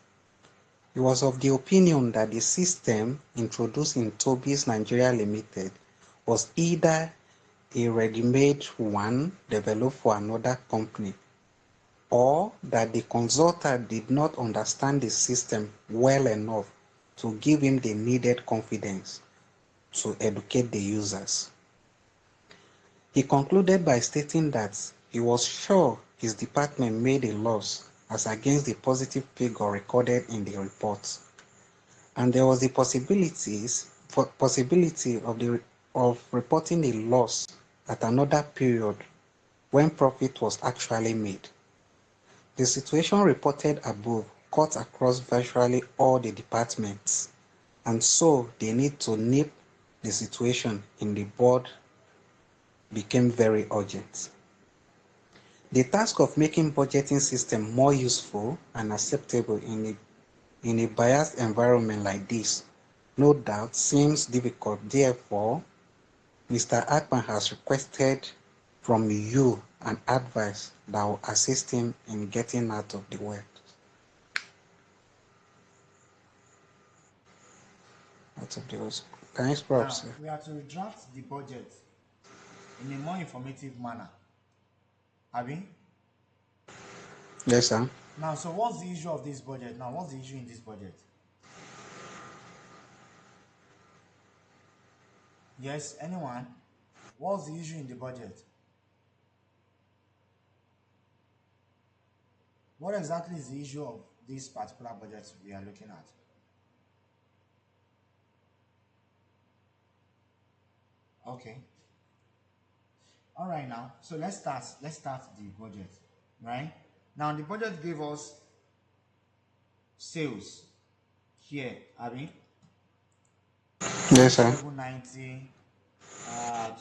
He was of the opinion that the system introduced in Toby's Nigeria Limited was either a ready-made one developed for another company, or that the consultant did not understand the system well enough to give him the needed confidence to educate the users. He concluded by stating that he was sure his department made a loss as against the positive figure recorded in the report, and there was the possibility of reporting a loss at another period when profit was actually made. The situation reported above cut across virtually all the departments, and so the need to nip the situation in the board became very urgent. The task of making budgeting system more useful and acceptable in a biased environment like this no doubt seems difficult. Therefore, Mr. Akpan has requested from you an advice that will assist him in getting out of the way. Out of the way. Can you scroll up, Now, sir? we are to draft the budget in a more informative manner. Abi? Yes, sir. Now, so what's the issue of this budget? Now, what's the issue in this budget? Yes, anyone? What's the issue in the budget? What exactly is the issue of this particular budget we are looking at? Okay. All right now. So let's start the budget, right? Now the budget gave us sales here, I mean Yes, sir. 2790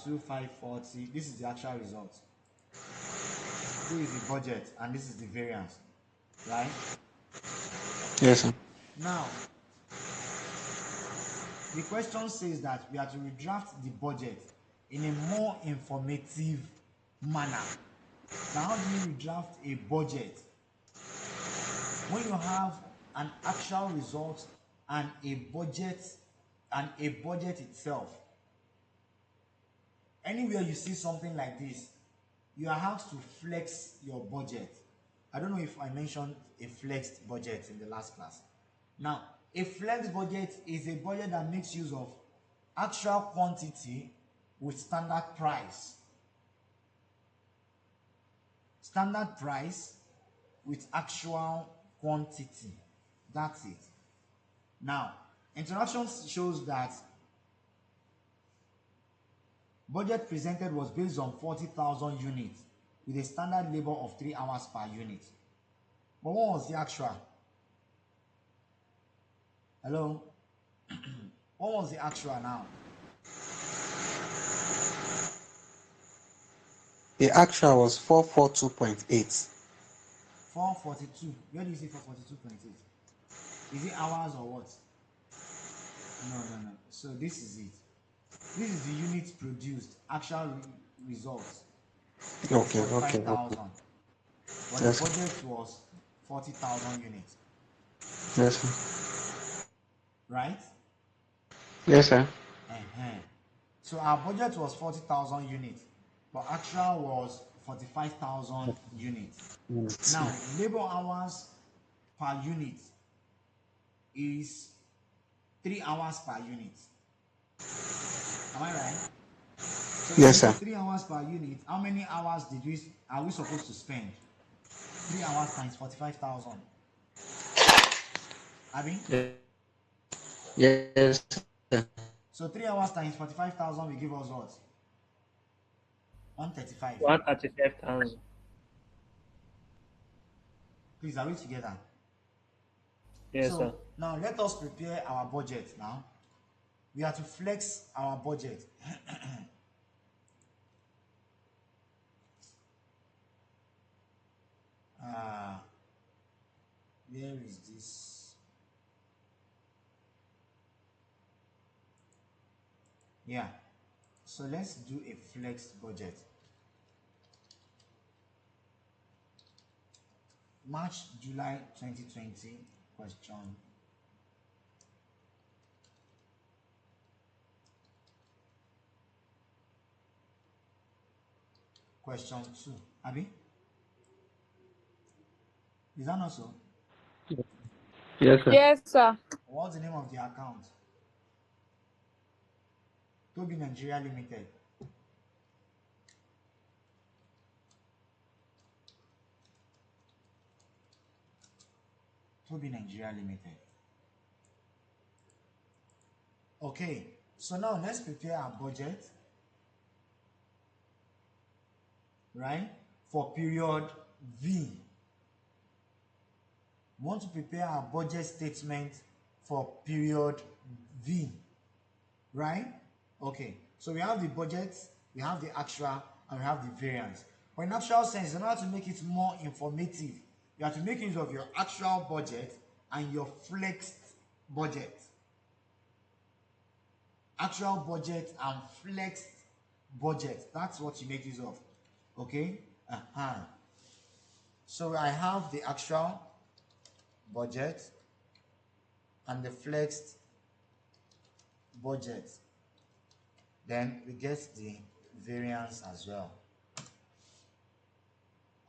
2540. This is the actual result. This is the budget and this is the variance, right? Yes, sir. Now the question says that we are to redraft the budget in a more informative manner. Now, how do you redraft a budget when you have an actual result and a budget itself? Anywhere you see something like this, you are asked to flex your budget. I don't know if I mentioned a flexed budget in the last class. Now, a flexed budget is a budget that makes use of actual quantity with standard price. Standard price with actual quantity. That's it. Now, introduction shows that budget presented was based on 40,000 units with a standard labor of 3 hours per unit. But what was the actual? Hello? What was the actual now? The actual was 442.8. 442. Where do you see 442.8? Is it hours or what? No. So this is it. This is the units produced, actual results was Okay, okay, okay. 45,000. But the Yes, budget was 40,000 units, yes, sir. right? Yes, sir. Uh-huh. So our budget was 40,000 units, but actual was 45,000 units. Minutes. Now, labor hours per unit is 3 hours per unit. Am I right? So if Yes, it is sir. 3 hours per unit, how many hours are we supposed to spend? 3 hours times 45,000. Abi? Yes, sir. So So 3 hours times 45,000 will give us what? 135. 135,000. Please, are we together? Yes, sir. So now let us prepare our budget now. We have to flex our budget. uh, where is this? Yeah. So let's do a flex budget. March, July 2020 question. Question 2. Abi? Is that not so? Yes, sir. Yes, sir. What's the name of the account? Toby Nigeria Limited. Toby Nigeria Limited. Okay, so now let's prepare our budget, right, for period V. We want to prepare our budget statement for period V, right? Okay, so we have the budget, we have the actual, and we have the variance. But in actual sense, in order to make it more informative, you have to make use of your actual budget and your flexed budget. Actual budget and flexed budget, that's what you make use of. Okay. So I have the actual budget and the flexed budget, then we get the variance as well.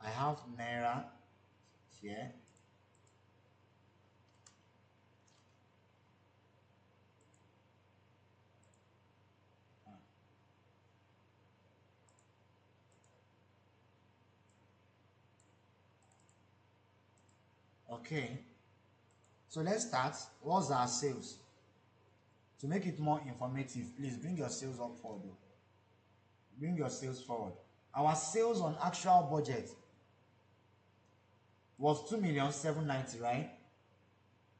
I have naira here, okay. So let's start. What's our sales? To make it more informative, please bring your sales up forward. Bring your sales forward. Our sales on actual budget was 2,790,000, right?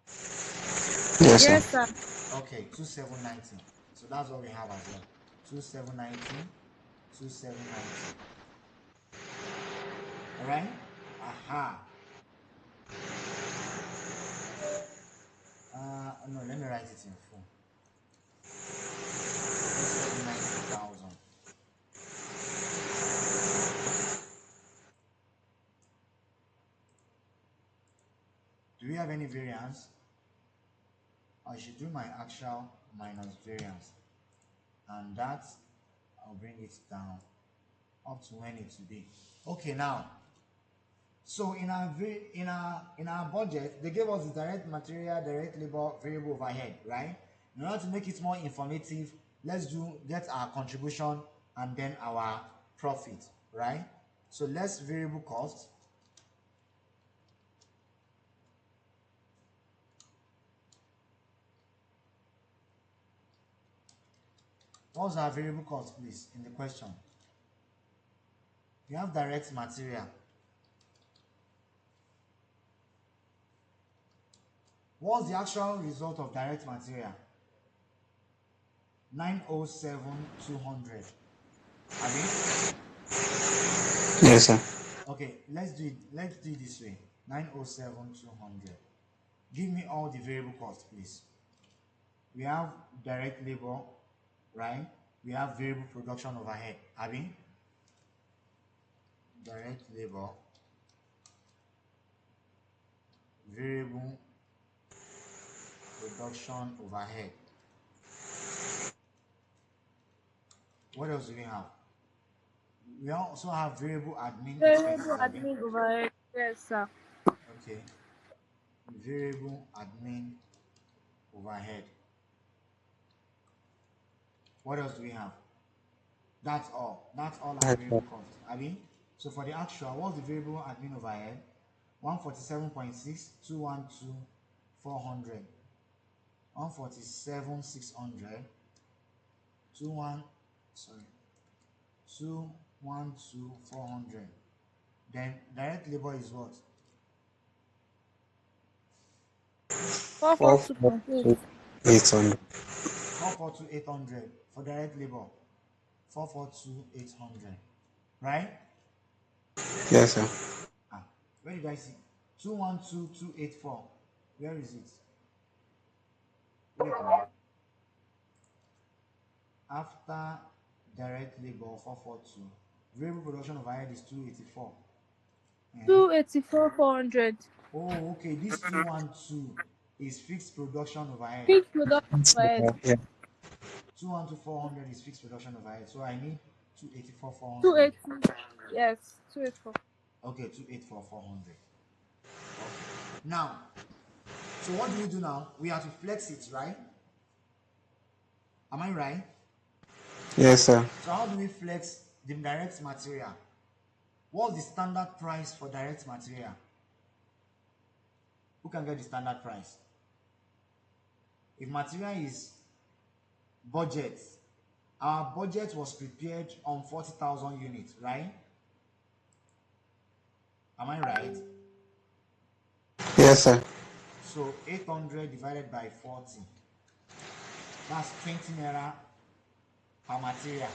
Yes, Yes, sir. sir. Okay, 2,790. So that's what we have as well. 2,790, 2,790. All right? Aha. No, let me write it in full. 2,790,000. Do we have any variance? I should do my actual minus variance, and that I'll bring it down up to when it will be. Okay, now, so in our budget, they gave us the direct material, direct labor, variable overhead, right? In order to make it more informative, let's get our contribution and then our profit, right? So let's variable cost. What's our variable cost, please, in the question? We have direct material. What's the actual result of direct material? 907,200. I mean, Yes, sir. okay, let's do it this way. 907,200. Give me all the variable costs, please. We have direct labor, right? We have variable production overhead. I mean, direct labor, variable production overhead. What else do we have? We also have variable admin Variable expenses. I mean, admin overhead. Yes, sir. okay, variable admin overhead. What else do we have? That's all. That's all our That's variable all. cost. I mean, so for the actual, what's the variable admin overhead? 147.6, 212, 400. 147, 600, Two one, sorry, 400. Then direct labor is what? 442 800. 800 for direct labor. 800. Right? Yes, sir. Ah, where did I see? 212284. Where is it? Wait now. After direct labor 442, variable production overhead is 284. 284 400. Oh, okay. This 212 is fixed production overhead. Fixed production price. Yeah. 212 400 is fixed production overhead. So I need 284 400. 280. Yes, 284. Okay, 284 400. Okay. Now, so what do we do now? We have to flex it, right? Am I right? Yes, sir. So how do we flex the direct material? What's the standard price for direct material? Who can get the standard price? If material is budget, our budget was prepared on 40,000 units, right? Am I right? Yes, sir. So 800 divided by 40. That's 20 naira per material.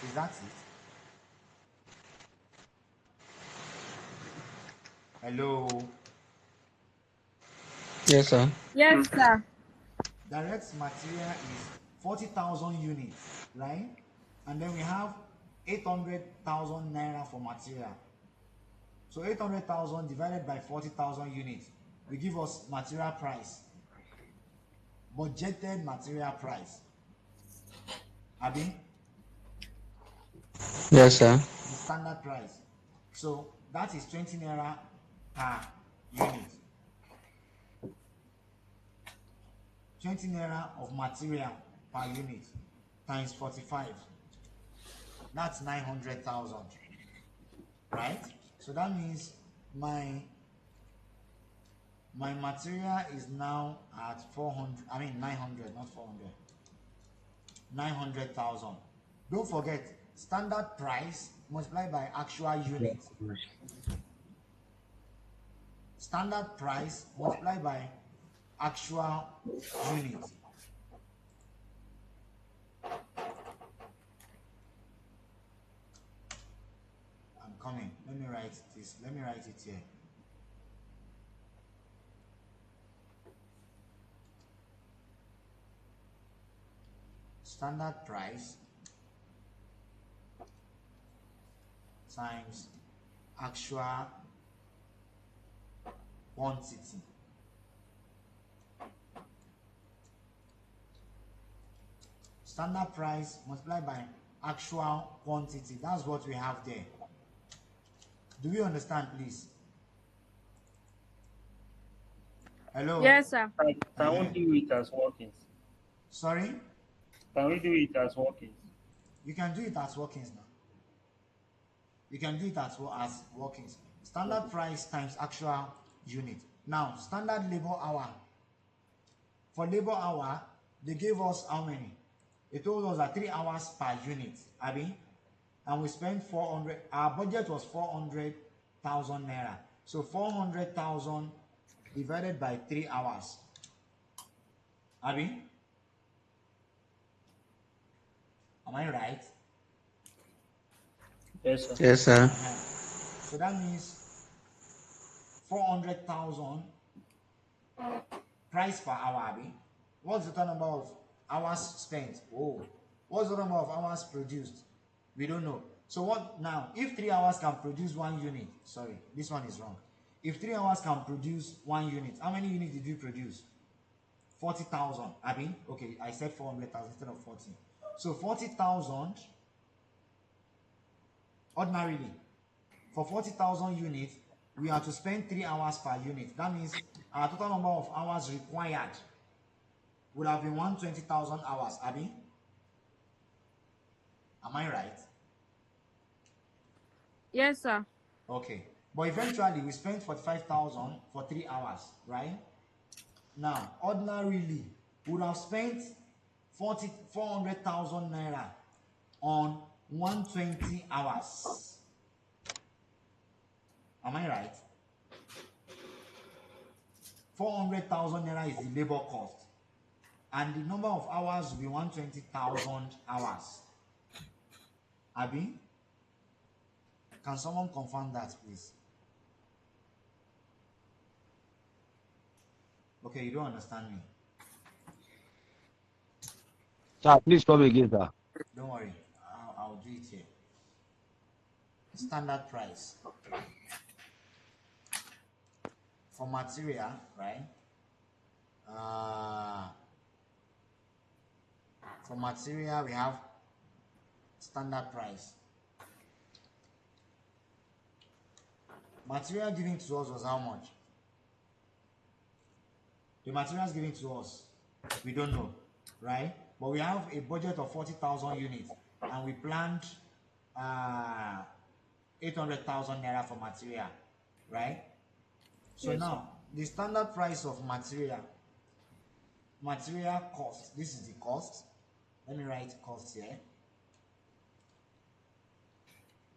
Is that it? Hello? Yes, sir. Yes, sir. Direct material is 40,000 units, right? And then we have 800,000 naira for material. So 800,000 divided by 40,000 units will give us material price, budgeted material price. Abi, Yes, sir. the standard price. So that is 20 naira per unit. 20 naira of material per unit times 45. That's 900,000, right? So that means my material is now at 400, I mean 900, not 400. 900,000. Don't forget, standard price multiplied by actual unit. Standard price multiplied by actual unit. I'm coming. Let me write this. Let me write it here. Standard price times actual quantity. Standard price multiplied by actual quantity. That's what we have there. Do we understand, please? Hello? Yes, sir. Can we do it as workings? Sorry? Can we do it as workings? You can do it as workings now. You can do it as workings. Standard price times actual unit. Now, standard labor hour. For labor hour, they gave us how many? They told us that 3 hours per unit, Abi, and we spent 400. Our budget was 400,000 naira. So 400,000 divided by 3 hours, Abi. Am I right? Yes, sir. Yes, sir. So that means 400,000 price per hour, Abi. What's the total number of hours spent? Oh, what's the number of hours produced? We don't know. So what now? If 3 hours can produce 1 unit, sorry, this one is wrong. If 3 hours can produce 1 unit, how many units did you produce? 40,000. Abi, okay, I said 400,000 instead of 40. So 40,000 ordinarily for 40,000 units, we have to spend 3 hours per unit. That means our total number of hours required would have been 120,000 hours, Abi. Am I right? Yes, sir. Okay. But eventually, we spent 45,000 for 3 hours, right? Now, ordinarily, we would have spent 400,000 naira on 120 hours. Am I right? 400,000 naira is the labor cost, and the number of hours will be 120,000 hours. Abi, can someone confirm that, please? Okay, you don't understand me. Sir, please come again, sir. Don't worry, I'll do it here. Standard price for material, right? For material, we have standard price. Material given to us was how much? The materials given to us, we don't know, right? But we have a budget of 40,000 units, and we planned 800,000 naira for material, right? So Yes, now, the standard price of material cost, this is the cost. Let me write cost here.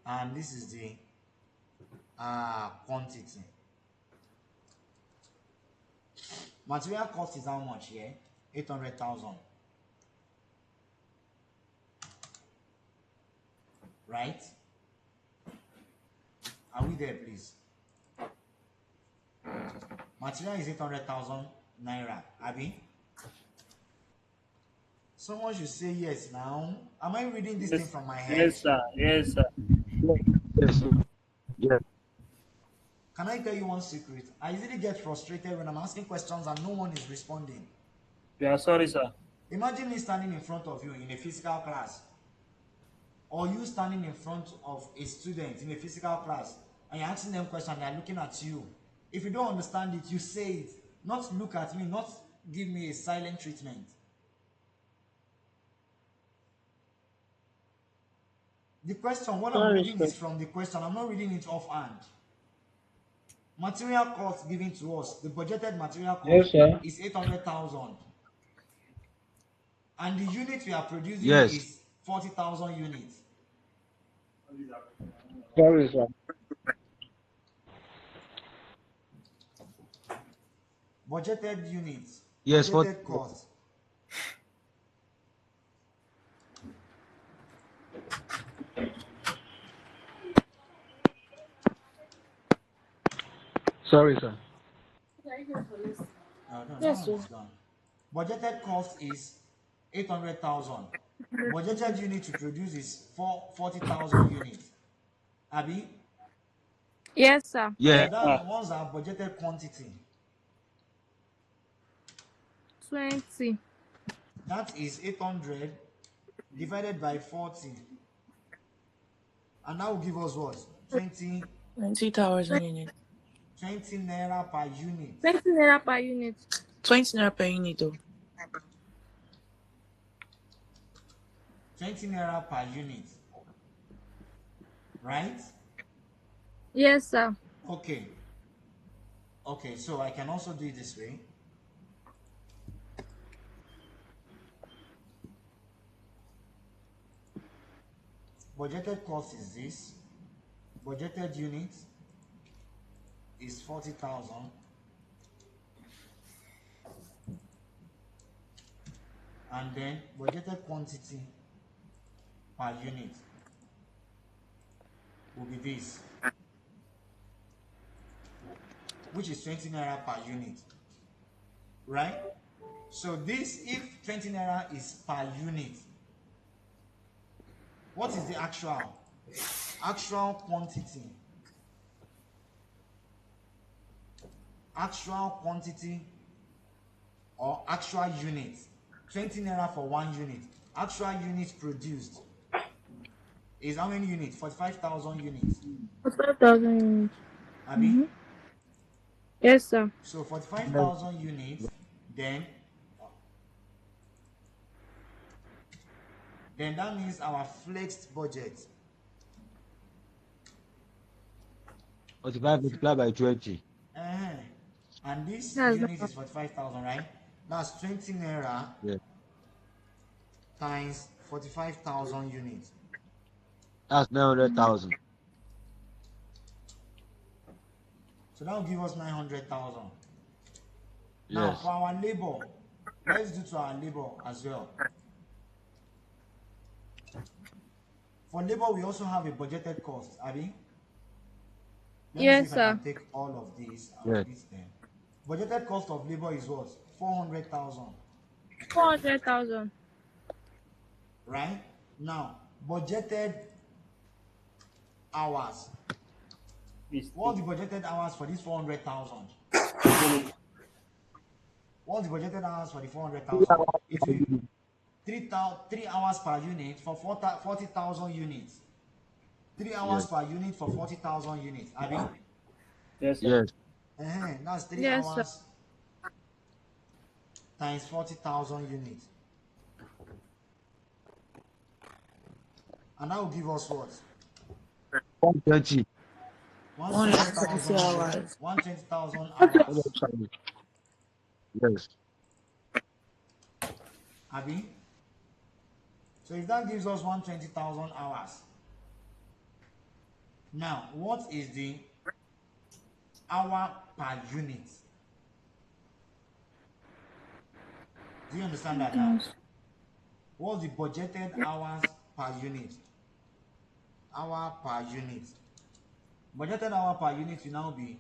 And this is the quantity. Material cost is how much here? 800,000. Right? Are we there, please? Material is 800,000 naira. Abi? Someone should say yes now. Am I reading this thing from my head? Yes, sir. Yes, sir. Yes, sir. Yes. Can I tell you one secret? I easily get frustrated when I'm asking questions and no one is responding. We are sorry, sir. Imagine me standing in front of you in a physical class, or you standing in front of a student in a physical class, and you're asking them questions and they're looking at you. If you don't understand it, you say it. Not look at me, not give me a silent treatment. The question, what I'm Sorry, reading sir. is from the question. I'm not reading it offhand. Material cost given to us, the budgeted material Yes, cost sir. is 800,000. And the unit we are producing Yes. is 40,000 units. Sorry, sir. Budgeted units, Yes, for budgeted cost. Sorry, sir. No, that yes, one sir. is gone. Budgeted cost is 800,000. Budgeted unit to produce is 40,000 units. Abi? Yes, sir. yeah. So that Ah, one's our budgeted quantity. 20. That is 800 divided by 40. And that will give us what? 20, 20,000 unit. 20 naira per unit. 20 naira per unit. 20 naira per unit though. 20 naira per unit. Right? Yes, sir. Okay. Okay, so I can also do it this way. Budgeted cost is this. Budgeted unit is 40,000. And then budgeted quantity per unit will be this, which is 20 naira per unit. Right? So this, if 20 naira is per unit, what is the actual? Actual quantity. Actual quantity or actual unit. 20 naira for 1 unit. Actual units produced is how many units? 45,000 units. 45,000 units. Abi? Yes, sir. So 45,000 units, then that means our flexed budget. 45 multiplied by 20. And this That's unit not is 45,000, right? That's 20 naira Yeah. times 45,000 units. That's 900,000. So that will give us 900,000. Now, Yes. for our labor, let's do to our labor as well. For labor, we also have a budgeted cost, Abby. Let me see Yes, if I can sir. take all of these and Yes. split them. Budgeted cost of labor is what? 400,000. 400,000. Right? Now, budgeted hours. This What's the budgeted hours for this 400,000? unit. What's the budgeted hours for the 400,000? It will be 3 hours per unit for 40,000 units. 3 hours Yes. per unit for 40,000 units. Abi? Yes, sir. Yes. That's 3 Yes, sir. hours times 40,000 units. And that will give us what? 120. 120 120,000 hours. 120,000 hours. Yes. Abi? So if that gives us 120,000 hours, now what is the hour per unit? Do you understand that now? What's the budgeted hours per unit? Hour per unit. Budgeted hour per unit will now be,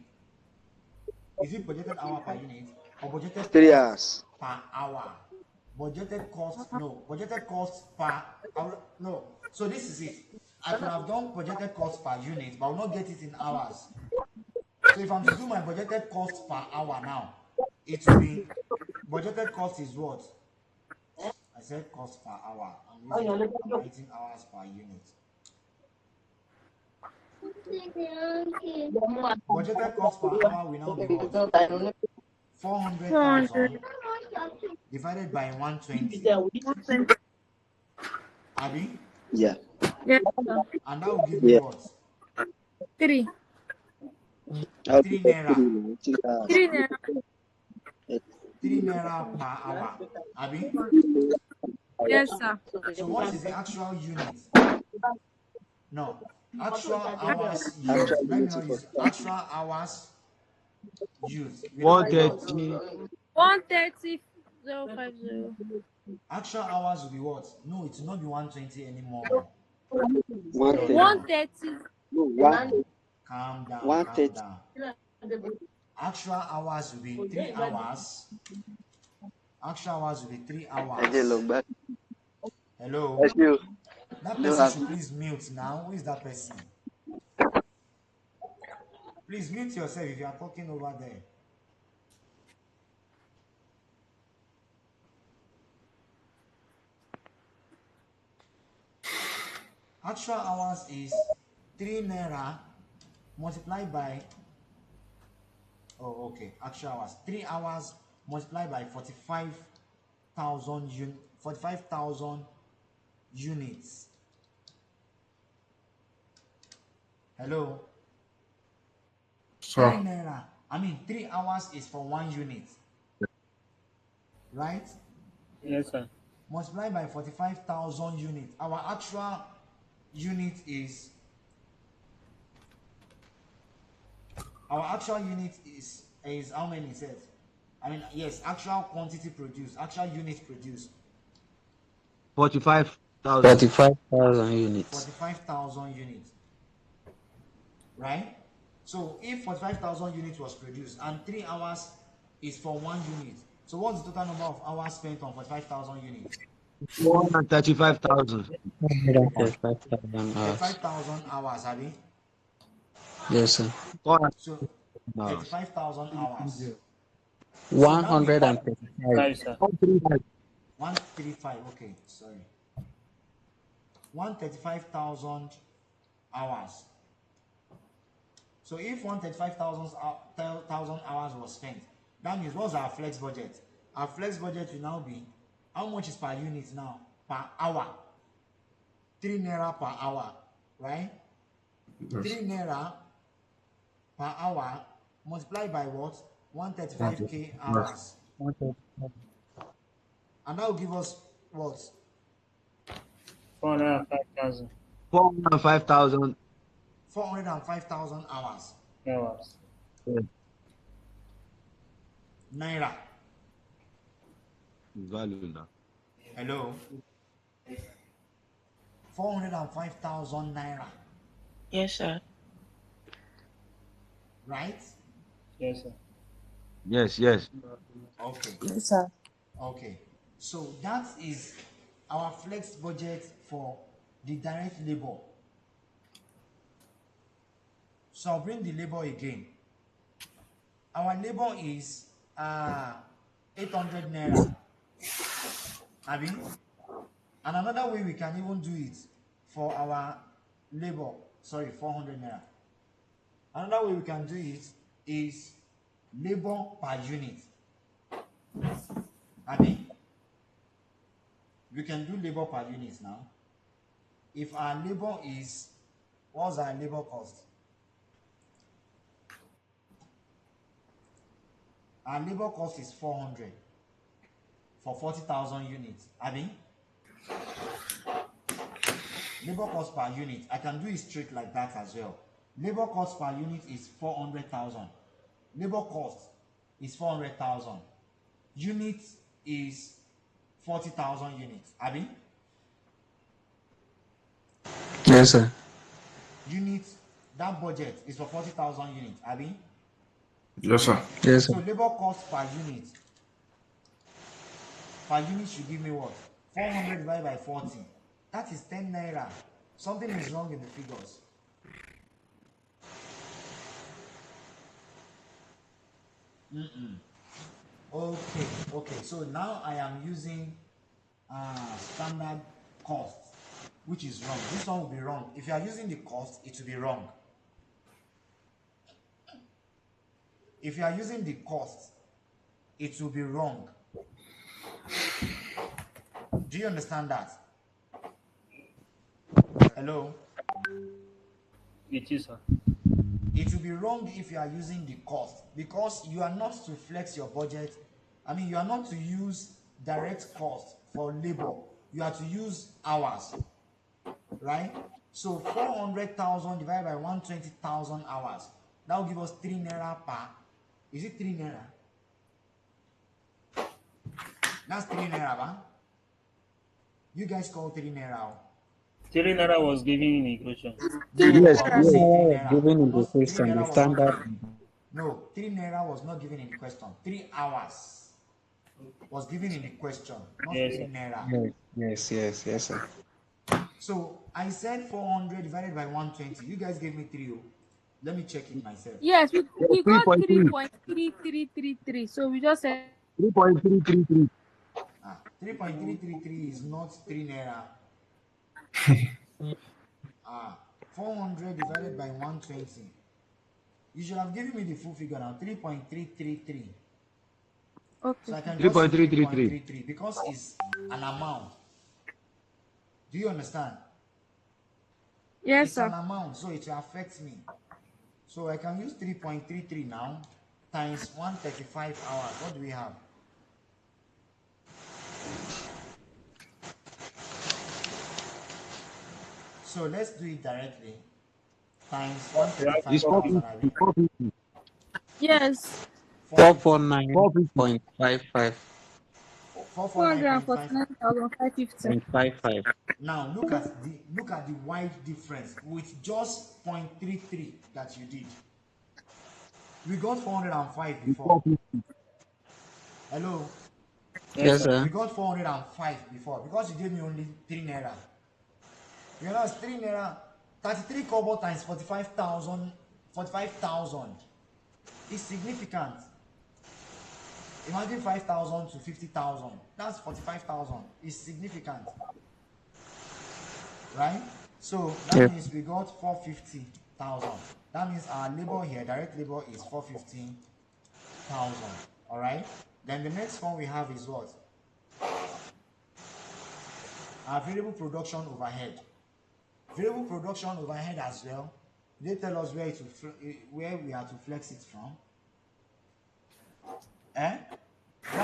is it budgeted hour per unit or budgeted 3 cost hours. per hour? Budgeted cost, no. Budgeted cost per hour, no. So this is it. I could have done budgeted cost per unit, but I will not get it in hours. So if I'm to do my budgeted cost per hour now, it will be, budgeted cost is what? I said cost per hour. I'm writing hours per unit. Budgeted cost per hour will now be what? 400,000 400. divided by 120. 120. Abi? Yeah. Yes, sir. And that will give me Yeah. what? 3. How 3 to naira. 3 hours. 3 naira. 3 naira per hour. Abi? Yes, sir. So what is the actual unit? No. Actual hours used. Actual Let me unit not is use 45. actual hours used. Will now be what? 130. 130,050. Actual hours will be what? No, it will not be 120 anymore. 130. 130. No, Calm down, calm 130. down. Actual hours will be 3 hours. Actual hours will be 3 hours. Hello. Hello? That person should please mute now. Who is that person? Please mute yourself if you are talking over there. Actual hours is 3 naira multiplied by, oh, okay, actual hours. 3 hours multiplied by 45,000 units. Hello? So 3 naira. 3 hours is for 1 unit. Right? Yes, sir. Multiplied by 45,000 units. Our actual unit is how many sets? Yes, actual quantity produced, actual units produced. 45,000. 45,000 units. 45,000 units. Right? So if 45,000 units was produced and 3 hours is for 1 unit, so what's the total number of hours spent on 45,000 units? 135,000. 135,000 hours. 35,000 hours, Abi. Yes, sir. So 35,000 hours. So now 135. Right, sir. 135, okay, sorry. 135,000 hours. So if 135,000 hours was spent, that means what's our flex budget? Our flex budget will now be, how much is per unit now? Per hour. 3 naira per hour, right? yes. 3 naira per hour multiplied by what? 135k hours. And that will give us what? 405,000 405,000. 405,000 hours. hours. Yes. Naira. Value now. Hello. 405,000 naira. Yes, sir. Right? Yes, sir. Yes, yes. Okay. Yes, sir. Okay. So that is our flex budget for the direct labor. So I'll bring the labor again. Our labor is 800 naira. Abi? And another way we can even do it for our labor, sorry, 400 naira. Another way we can do it is labor per unit. Abi? We can do labor per unit now. If our labor is, what's our labor cost? Our labor cost is 400 for 40,000 units. Abi? Labor cost per unit, I can do it straight like that as well. Labor cost per unit is 400,000. Labor cost is 400,000. Unit is 40,000 units. Abi? Yes, sir. Unit, that budget is for 40,000 units. Abi? Yes, sir. Yes, So sir. labor cost per unit should give me what? 400 divided by 40. That is 10 naira. Something is wrong in the figures. Okay. So now I am using standard cost, which is wrong. This one will be wrong. If you are using the cost, it will be wrong. If you are using the cost, it will be wrong. Do you understand that? Hello? It is, sir. It will be wrong if you are using the cost because you are not to flex your budget. I mean, you are not to use direct cost for labor. You are to use hours, right? So 400,000 divided by 120,000 hours. That will give us 3 naira per. Is it 3 naira? That's 3 naira, ba? You guys call 3 naira. 3 naira was given in equation. Three No, Yes, I naira, won't Three yes. sir. say 3 naira was naira given in the because 3 question, the naira was not standard. given. No, 3 naira was not given in the question. 3 hours was given in the question, not Yes, 3 sir. naira. Yes, sir. So I said 400 divided by 120. You guys gave me 3. Oh. Let me check it myself. Yes, Yes, we got 3.3. 3.3333. So we just said 3.333. 3.333 is not 3 naira. 400 divided by 120. You should have given me the full figure now. 3.333. So okay. I can just use 3.333. 3.33 because it's an amount. Do you understand? Yes, It's an sir. amount, so it will affect me. So I can use 3.33 now times 135 hours. What do we have? So let's do it directly. Times We have It's 135,000, 450. I mean, 450. Yes. 450. 450. 449.55. 449.5. 449,550. 0.55. Now look at the wide difference with just 0.33 that you did. We got 405 It's before. 450. Hello? yes, Yes, sir. We sir. got 405 before because you gave me only 3 naira. You know, it's 3 naira. 33 kobo times 45,000. 45,000 is significant. Imagine 5,000 to 50,000. That's 45,000. Is significant, right? So that Yes. means we got 450,000. That means our labor here, direct labor, is 450,000. All right. Then the next one we have is what? Our variable production overhead. Variable production overhead as well. They tell us where we are to flex it from. That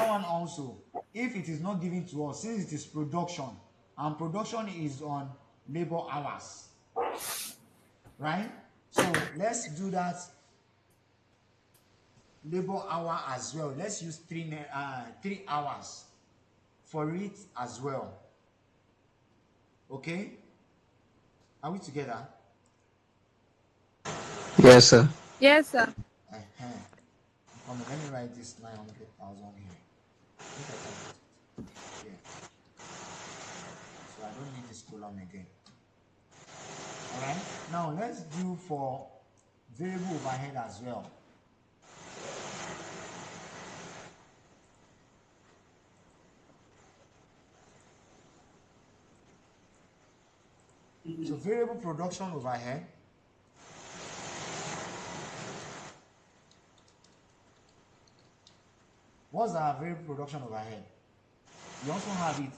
one also, if it is not given to us, since it is production, and production is on labor hours, right? So let's do that labor hour as well. Let's use 3 hours for it as well. Okay, are we together? Yes, sir. Yes, sir. Come on, let me write this 900,000 here. I think I can put it here, so I don't need this column again. All right, now let's do for variable overhead as well. So variable production overhead, what's our variable production overhead? We also have it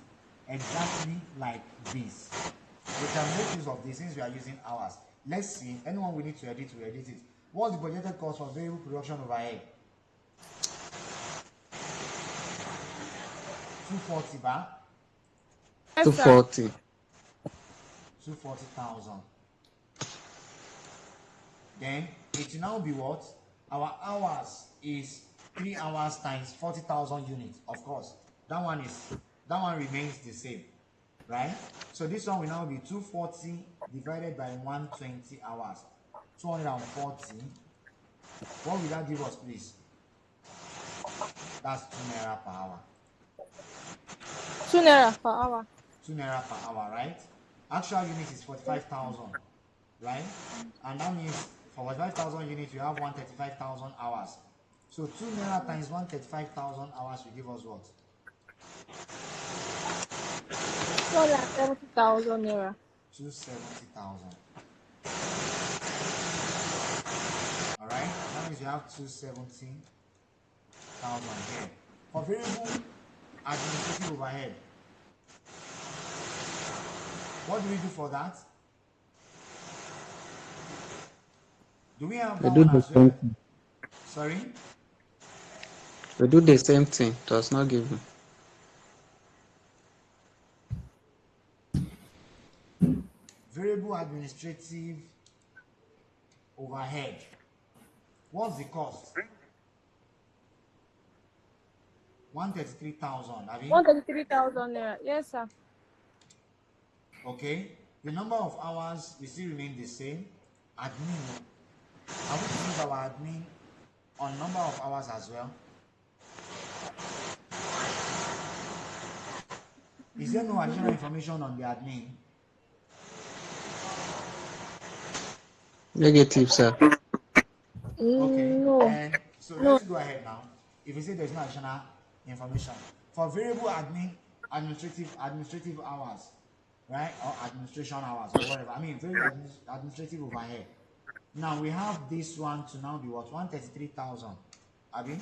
exactly like this. We can make use of this since we are using hours. Let's see, anyone we need to edit, we edit it. What's the budgeted cost for variable production overhead? 240 bar. Yes, sir. 240. 240,000. Then it will now be what? Our hours is 3 hours times 40,000 units. Of course, that one remains the same, right? So this one will now be 240 divided by 120 hours. 240. What will that give us, please? That's 2 naira per hour. 2 naira per hour. 2 naira per hour, right? Actual unit is 45,000, right? And that means for 45,000 units, you have 135,000 hours. So 2 naira times 135,000 hours will give us what? 270,000 naira. 270,000. All right, that means you have 270,000 here. For variable administrative overhead, what do we do for that? Do we have We that do one the as same well? thing. Sorry? We do the same thing. It was not given. Variable administrative overhead. What's the cost? 133,000. I mean, 133,000 naira. Yes, sir. okay. The number of hours will still remain the same. Admin. Are we to use our admin on number of hours as well? Is there no additional information on the admin? Negative, sir. Okay, No. and so No. let's go ahead now. If we say there's no additional information for variable administrative hours, right, or administration hours or whatever. I mean, very administrative overhead. Now we have this one to now be what? 133,000. Abi,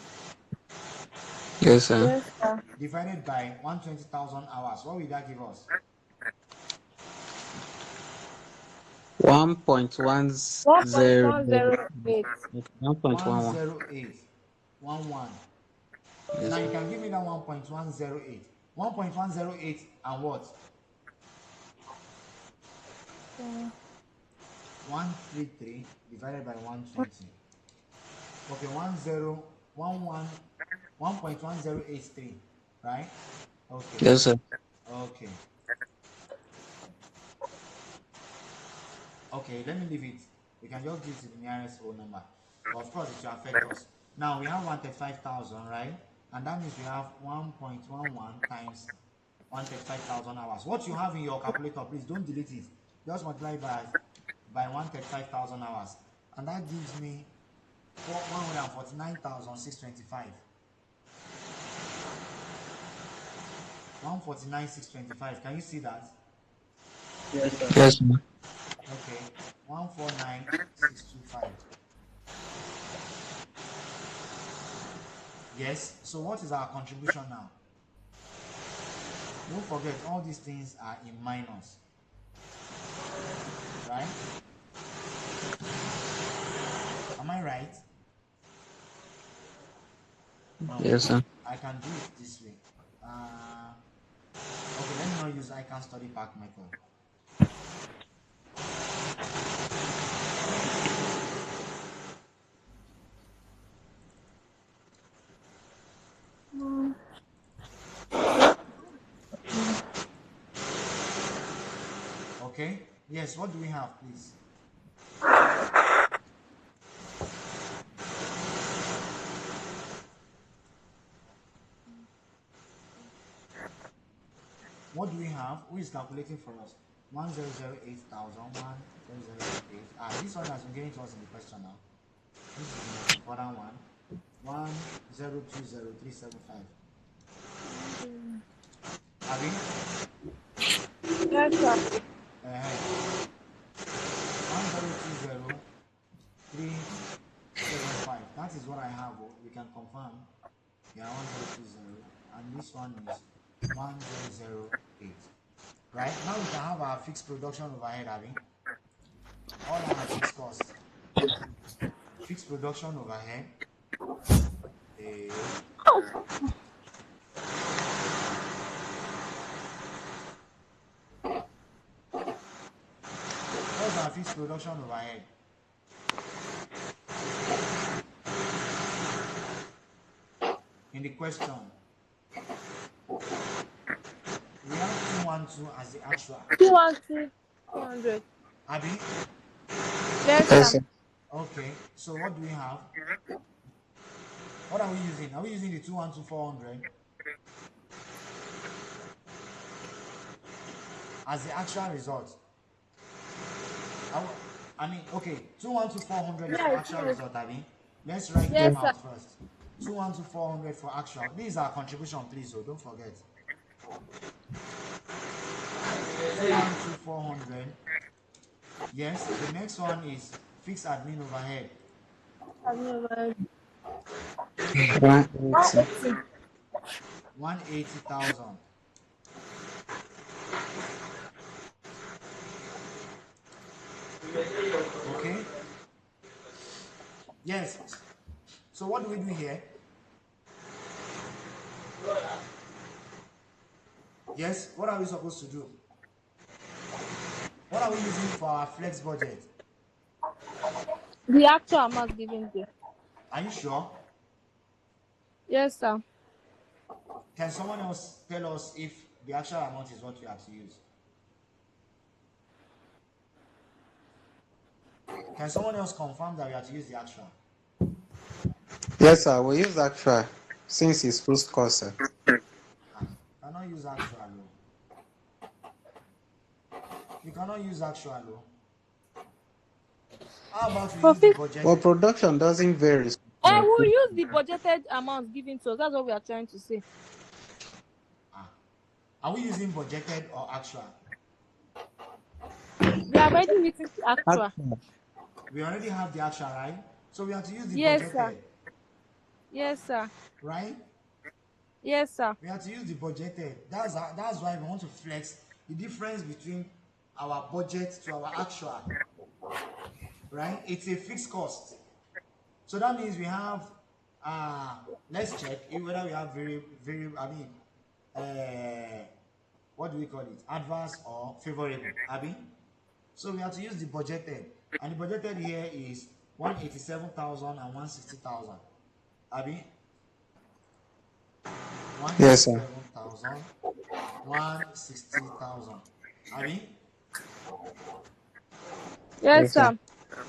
Yes, sir. Yes, sir. divided by 120,000 hours. What will that give us? 1.10. 1.108. 1.11. 108. 11. Yes, Now sir. you can give me that 1.108. 1.108 and what? 133 divided by 120. Okay, 1.1083, right? Okay. Yes, sir. Okay. Okay, let me leave it. We can just give it to the nearest whole number. But of course, it will affect us. Now we have 135,000, right? And that means we have 1.11 times 135,000 hours. What you have in your calculator, please don't delete it. Just multiply by 135,000 hours. And that gives me 149,625. 149,625. Can you see that? Yes, sir. Yes, sir. Okay. 149,625. Yes. So what is our contribution now? Don't forget, all these things are in minus. Right? Am I right? Yes, sir. I can do it this way. Okay, let me not use I can study back method. Okay, yes, what do we have, please? What do we have? Who is calculating for us? 1,008,000, 1,008. This one has been given to us in the question now. This is the most important one. 1,020,375. Abby? Yes, sir. 1,020,375. That is what I have. We can confirm. Yeah, 1,020. And this one is 1,008. Right? Now we can have our fixed production overhead, Abby. All our fixed costs. Fixed production overhead is what's our fixed production overhead? In the question, we have 212 as the actual. 212, 200. Abby? Yes, Yes, sir. sir. Okay, so what do we have? What are we using? Are we using the 212 400 as the actual result? I mean, okay, 212 400 is for Yes, actual yes. result, Abby. Let's write them Yes, sir. out first. 212 400 for actual. These are contribution, please, so don't forget. 212 400. Yes, the next one is fixed admin overhead. I've never. 180. 180,000. Okay? Yes. So what do we do here? Yes, what are we supposed to do? What are we using for our flex budget? The actual amount given there. Are you sure? Yes, sir. Can someone else tell us if the actual amount is what we have to use? Can someone else confirm that we have to use the actual? Yes, sir. We use actual since it's first course, sir. Cannot use actual. Oh. You cannot use actual. Oh. How about we For use the fixed, budget? But production doesn't vary. I will use the budgeted amount given to us. That's what we are trying to say. Are we using budgeted or actual? We are already written the actual. Actual. We already have the actual, right? So we have to use the Yes, sir. budgeted, Yes, sir. right? Yes, sir. We have to use the budgeted. That's why we want to flex the difference between our budget to our actual, right? It's a fixed cost. So that means we have, let's check whether we have what do we call it? Adverse or favorable, Abby? So we have to use the budgeted. And the budgeted here is 187,000 and 160,000. Abby? Yes, sir. 187,000, 160,000. Abby? Yes, Yes, sir. sir.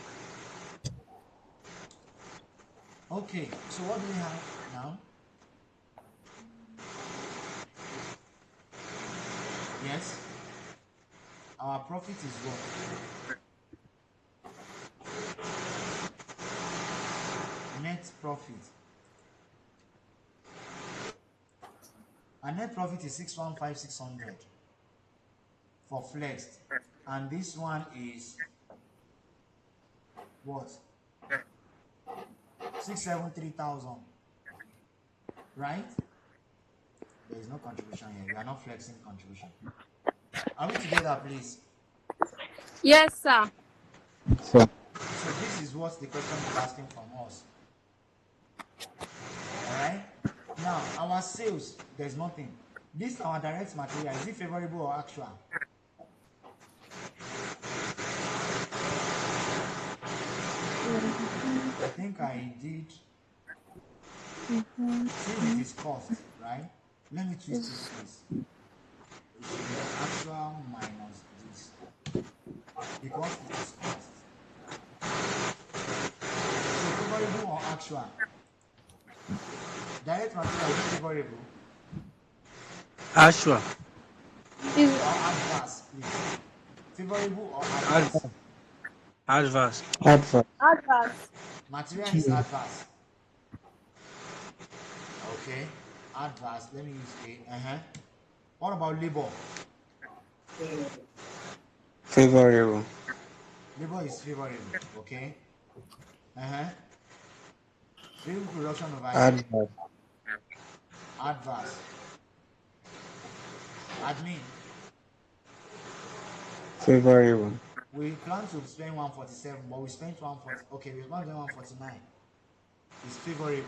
Okay, so what do we have now? Yes, our profit is what? Net profit. Our net profit is 615,600 for flexed. And this one is what? 673,000. Right? There is no contribution here. We are not flexing contribution. Are we together, please? Yes, sir. Sir. So this is what the question is asking from us. All right. Now our sales, there's nothing. This our direct material. Is it favorable or actual? I think I did. Since it is cost, right? Let me twist it, please. It should be actual minus this because it is cost. So favorable or actual? Direct material is favorable Actual. or adverse, please. Favorable or adverse? Adverse. Adverse. Advert. Advance. Material is adverse. Okay. Adverse. Let me use a. What about labor? Favorable. Labor is favorable. Okay. Vehicle production overhead. Advert. Adverse. Admin. Favorable. We plan to spend 147, but we spent 140. Okay, we're not doing 149. It's favorable.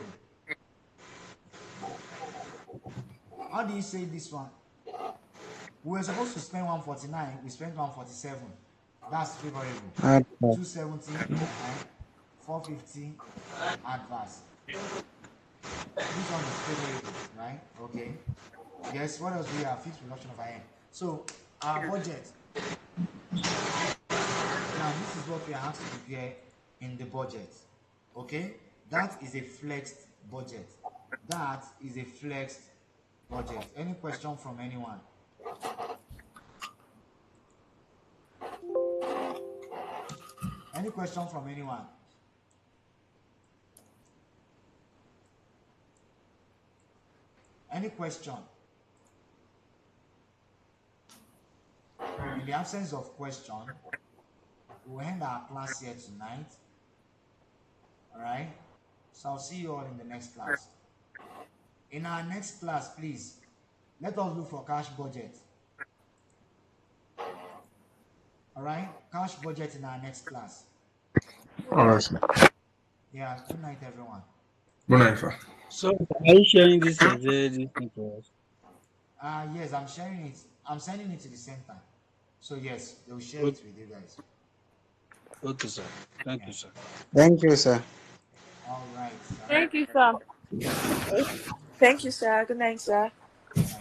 How do you say this one? We were supposed to spend 149, we spent 147. That's favorable. Advert. 270, 450, adverse. This one is favorable, right? Okay. Yes, what else do we have? Fixed production overhead. So our budget. Now this is what we have to prepare in the budget. Okay? That is a flexed budget. That is a flexed budget. Any question from anyone? Any question from anyone? Any question? In the absence of question, we'll end our class here tonight. Alright? So I'll see you all in the next class. In our next class, please, let us look for cash budget. Alright? Cash budget in our next class. All right, sir. Yeah, good night, everyone. Good night, sir. So are you sharing this this thing to us? Yes, I'm sharing it. I'm sending it to the center. So yes, they'll share it with you guys. Okay, sir. Thank Yeah. you, sir. Thank you, sir. All right. Thank you, sir. Thank you, sir. Good night, sir. Good night,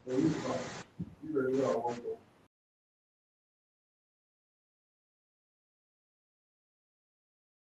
sir.